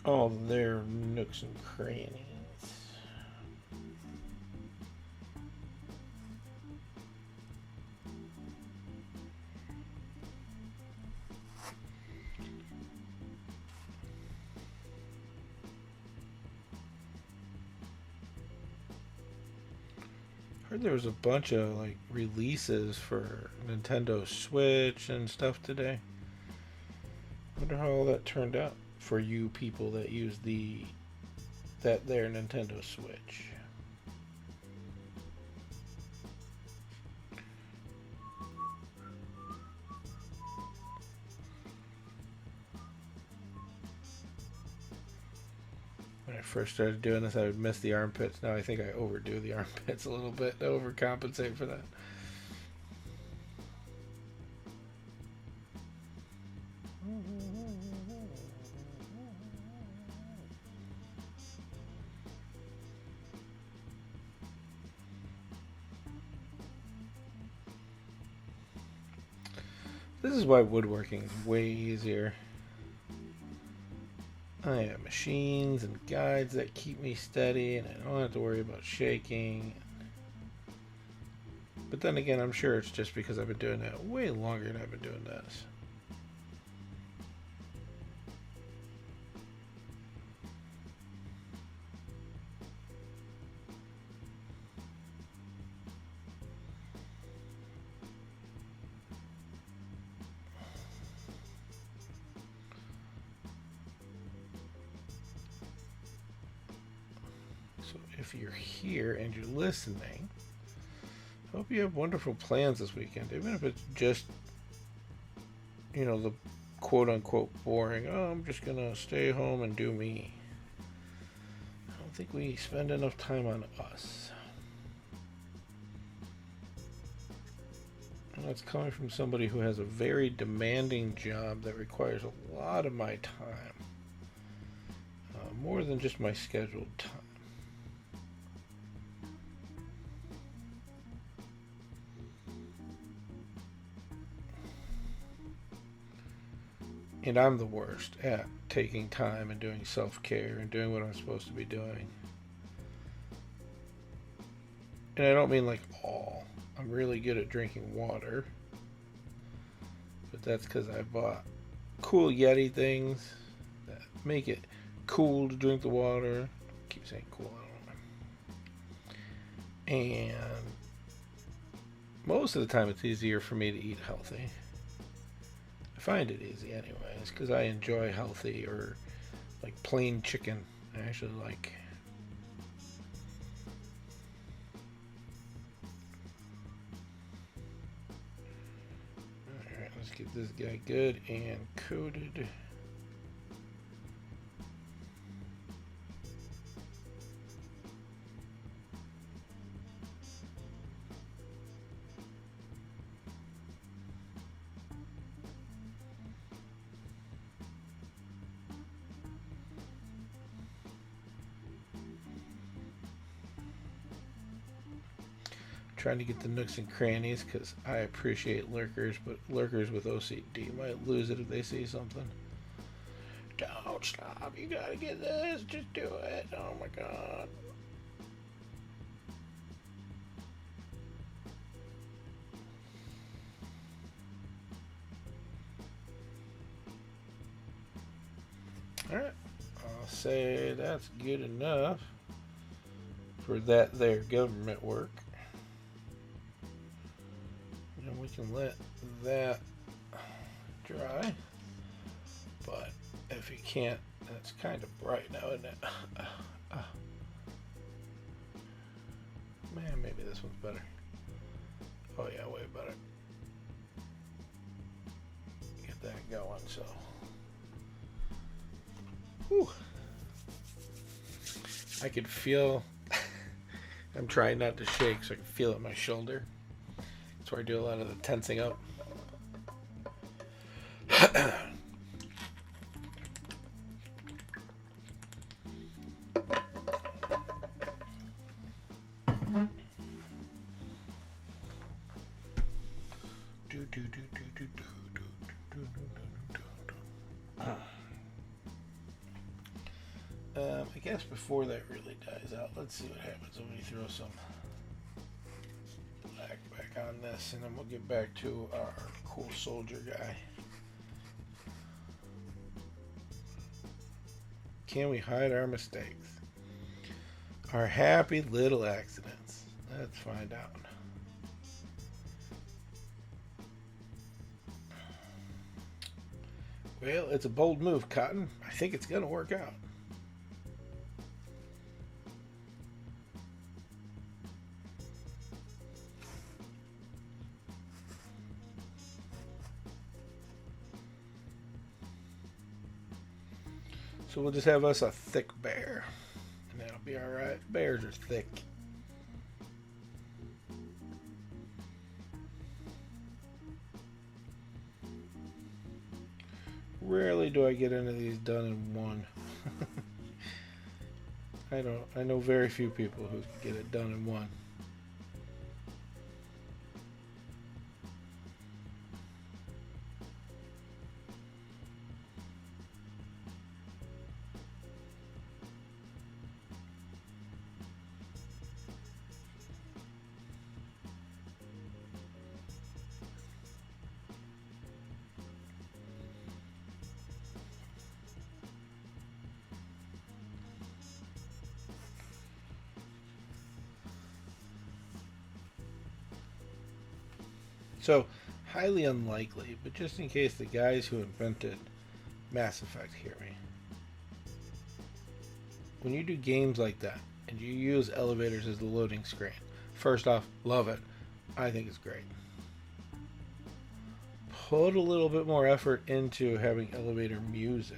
[SPEAKER 1] All their nooks and crannies. Heard there was a bunch of like releases for Nintendo Switch and stuff today. Wonder how all that turned out for you people that use that there Nintendo Switch. When I first started doing this, I would miss the armpits. Now I think I overdo the armpits a little bit to overcompensate for that. This is why woodworking is way easier. I have machines and guides that keep me steady, and I don't have to worry about shaking. But then again, I'm sure it's just because I've been doing that way longer than I've been doing this. So if you're here and you're listening, I hope you have wonderful plans this weekend, even if it's just, the quote unquote boring, oh, I'm just gonna stay home and do me. I don't think we spend enough time on us. And that's coming from somebody who has a very demanding job that requires a lot of my time. More than just my scheduled time. And I'm the worst at taking time and doing self-care and doing what I'm supposed to be doing. And I don't mean like all. I'm really good at drinking water. But that's because I bought cool Yeti things that make it cool to drink the water. I keep saying cool, I don't know. And most of the time it's easier for me to eat healthy. I find it easy anyways, because I enjoy healthy or like plain chicken. I actually like. Alright, let's get this guy good and coated. Trying to get the nooks and crannies because I appreciate lurkers, but lurkers with OCD might lose it if they see something. Don't stop, you gotta get this, just do it. Oh my god. Alright, I'll say that's good enough for that there government work. We can let that dry, but if you can't, it's kind of bright now, isn't it? Man, maybe this one's better. Oh yeah, way better. Get that going, so. Whew. I could feel, I'm trying not to shake so I can feel it in my shoulder. That's where I do a lot of the tensing up. I guess before that really dies out, let's see what happens when we throw some black back on this, and then we'll get back to our cool soldier guy. Can we hide our mistakes? Our happy little accidents. Let's find out. Well, it's a bold move, Cotton. I think it's going to work out. So we'll just have us a thick bear. And that'll be alright. Bears are thick. Rarely do I get any of these done in one. I know very few people who can get it done in one. So, highly unlikely, but just in case the guys who invented Mass Effect hear me. When you do games like that, and you use elevators as the loading screen, first off, love it. I think it's great. Put a little bit more effort into having elevator music.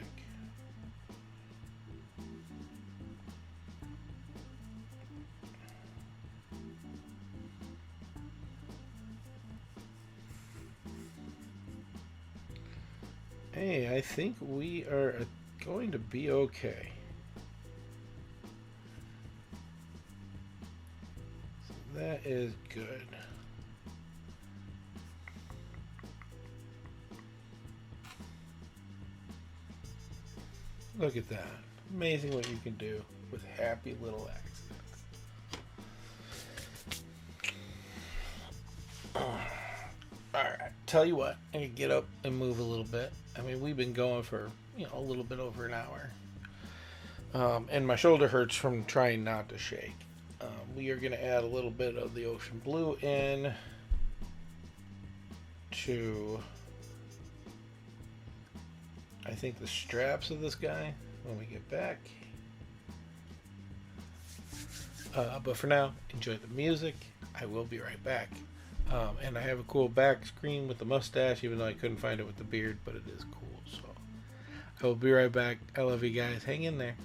[SPEAKER 1] Hey, I think we are going to be okay. So that is good. Look at that. Amazing what you can do with happy little accidents. Alright, tell you what, I can get up and move a little bit. I mean, we've been going for, a little bit over an hour. And my shoulder hurts from trying not to shake. We are going to add a little bit of the ocean blue in to, I think, the straps of this guy when we get back. But for now, enjoy the music. I will be right back. And I have a cool back screen with the mustache, even though I couldn't find it with the beard, but it is cool. So I will be right back. I love you guys. Hang in there.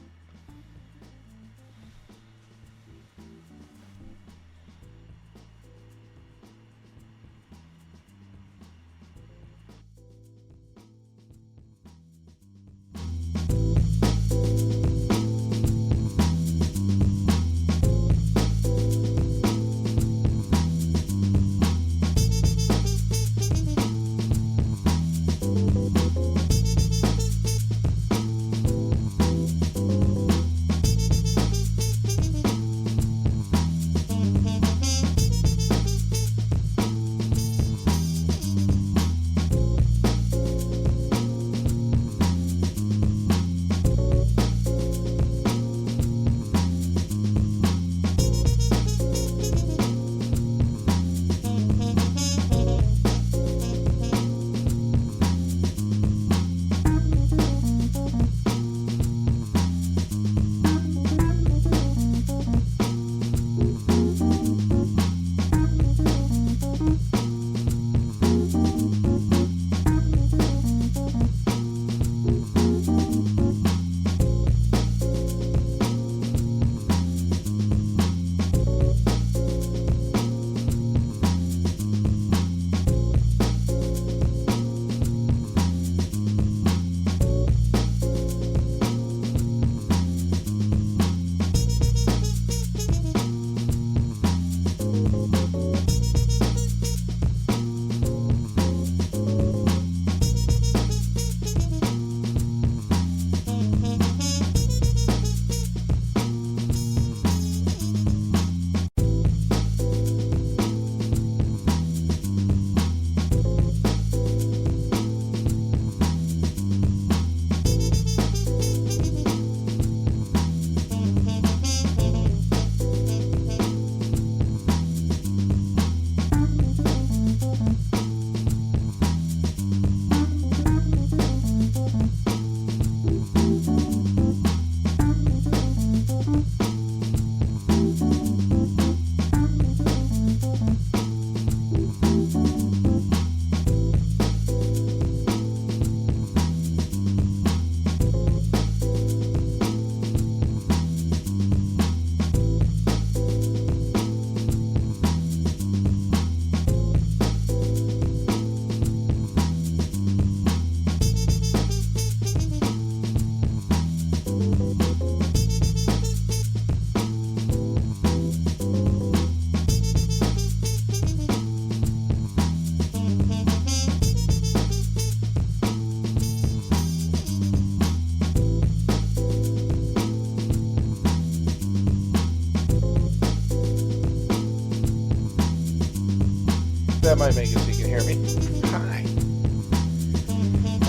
[SPEAKER 1] That might make it so you can hear me. Hi.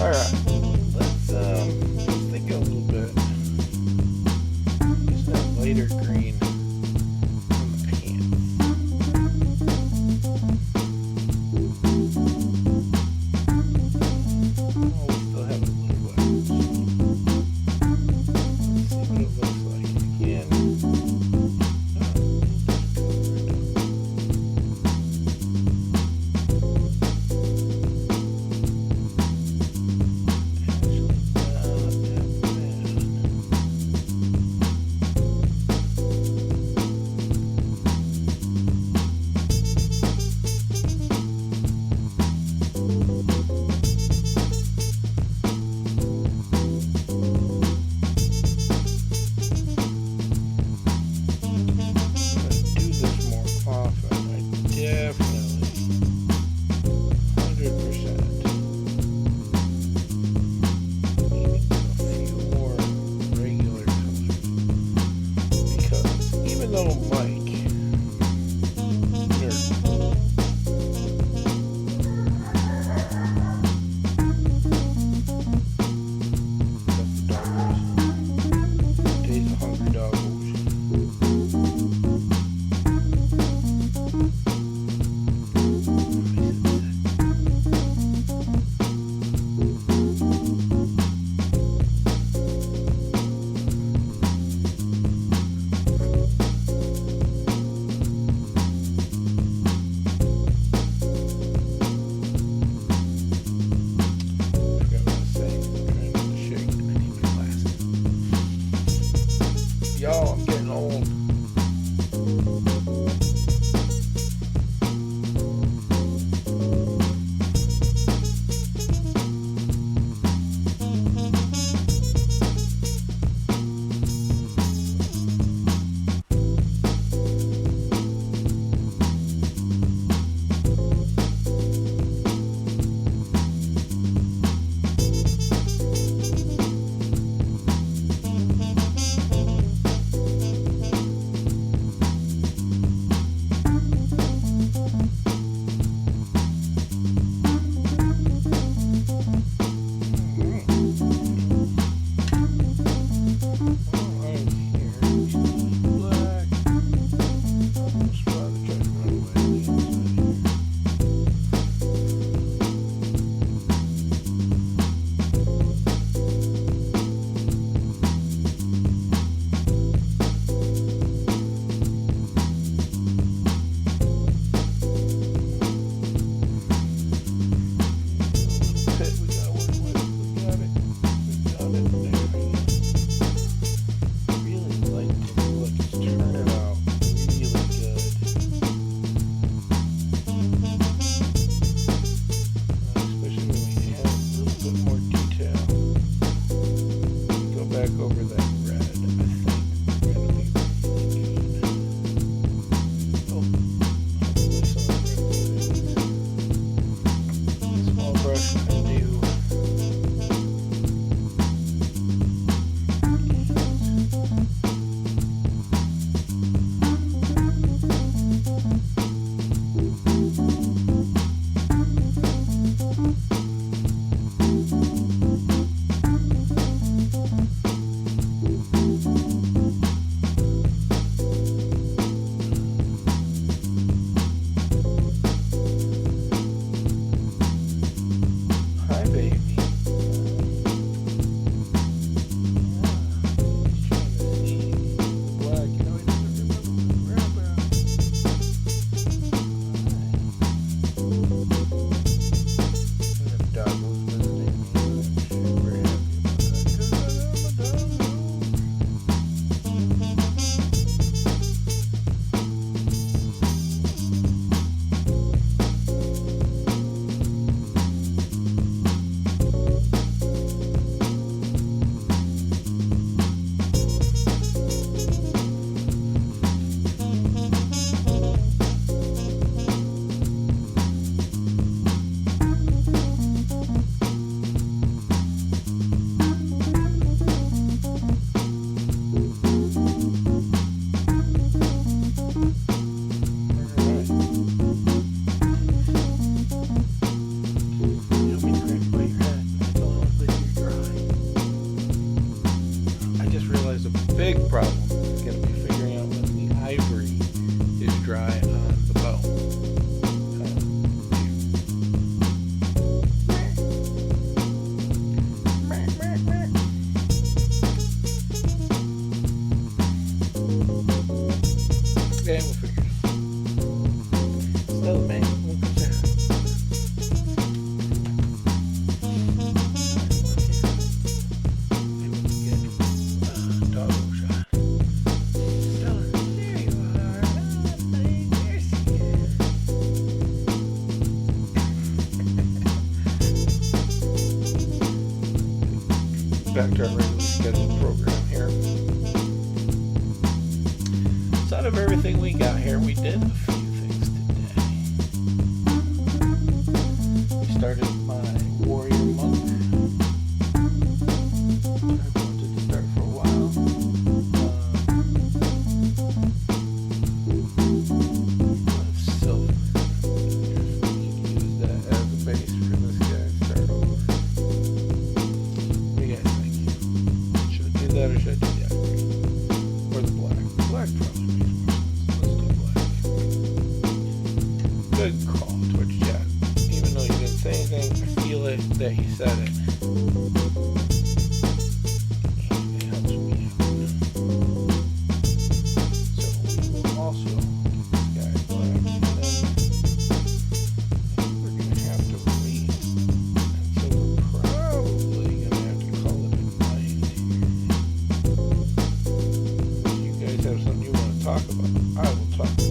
[SPEAKER 1] Alright. Let's think a little bit. Use that lighter green on the pants. Oh, we still have it a little wet. Let's see what it looks like again. dry on the bow. And we'll figure it out. Still, man, we'll come down. Doggo shot. Stella, there you are. There's you. Back to our regularly scheduled program here. So out of everything we got here, we did a few things today. We started my warrior monk. I wanted to start for a while. Silver. Use that as a base for this guy. Start over. What do you guys think? Should I do that or should I do the other green? Or the black? Black probably makes more sense. Let's do black. Good call, Twitch chat. Even though you didn't say anything, I feel it that you said it. It helps me out. So we will also give this guy black. And then we're going to have to wait. And so we're probably going to have to call it a night here. If you guys have something you want to talk about, I will talk about it.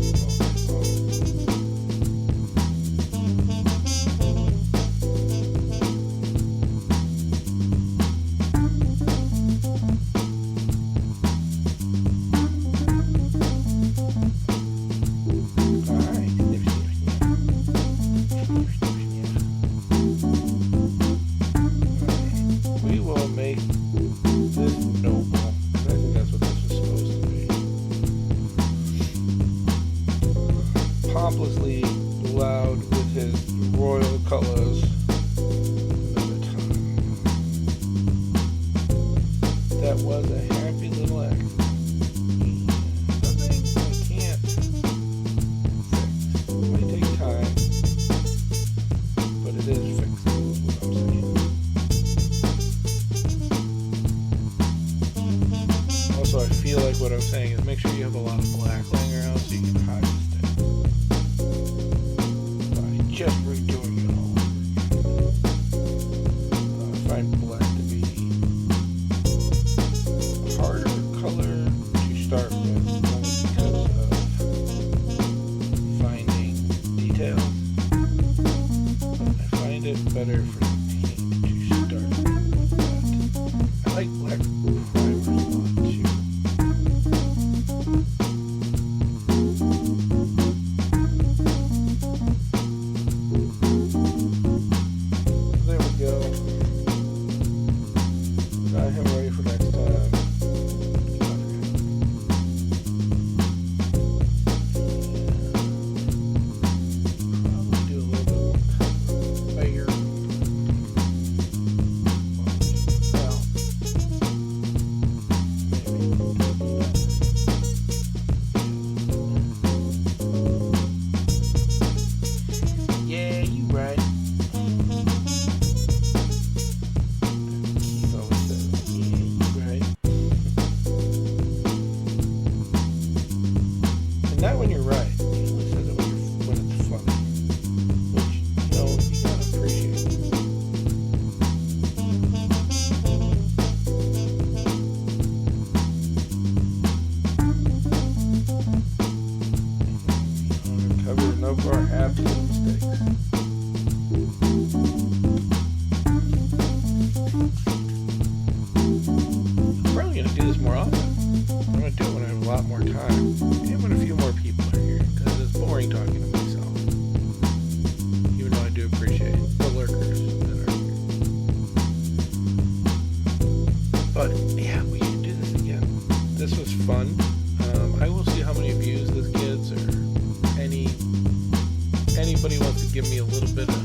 [SPEAKER 1] We will make this noble. I think that's what this was supposed to be. Pompously loud with his royal colors. That was a happy little accident. Something I can't fix. It might take time, but it is fixable, is what I'm saying. Also, I feel like what I'm saying is make sure you have a lot of black laying around so you can hide the stick. By just redoing it all over again. I find black to be a harder color to start with, only because of finding details. But I find it better for the paint to start with that. I like black primers a lot too. There we go. Got him ready for next time. Probably do a little bit more cover layer. Well, maybe. Yeah, you right. Keith always says, yeah, you right. And not when you're right. He only says it when it's funny. Which, you know, you gotta appreciate. Cover enough of our happy mistakes. I'm probably going to do this more often. I'm going to do it when I have a lot more time. And when a few more people are here. Because it's boring talking to myself. Even though I do appreciate the lurkers that are here. But, yeah, we should do this again. This was fun. I will see how many views this gets, or anybody wants to give me a little bit of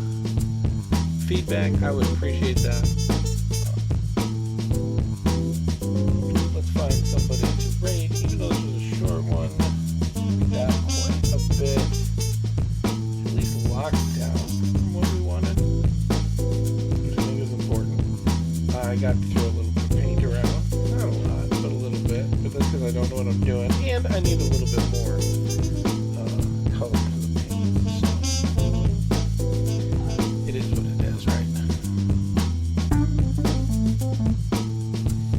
[SPEAKER 1] feedback. I would appreciate that. Let's find somebody to rate. Even though this was a short one, we got quite a got to throw a little bit of paint around. Not a lot, but a little bit. But that's because I don't know what I'm doing. And I need a little bit more color to the paint. So it is what it is, right?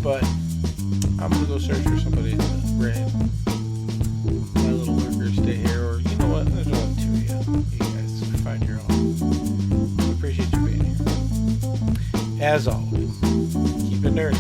[SPEAKER 1] But I'm going to go search for somebody to raid. My little lurkers stay here. Or you know what? There's only two of you. You guys find your own. I appreciate you being here. As always, keep it nerdy.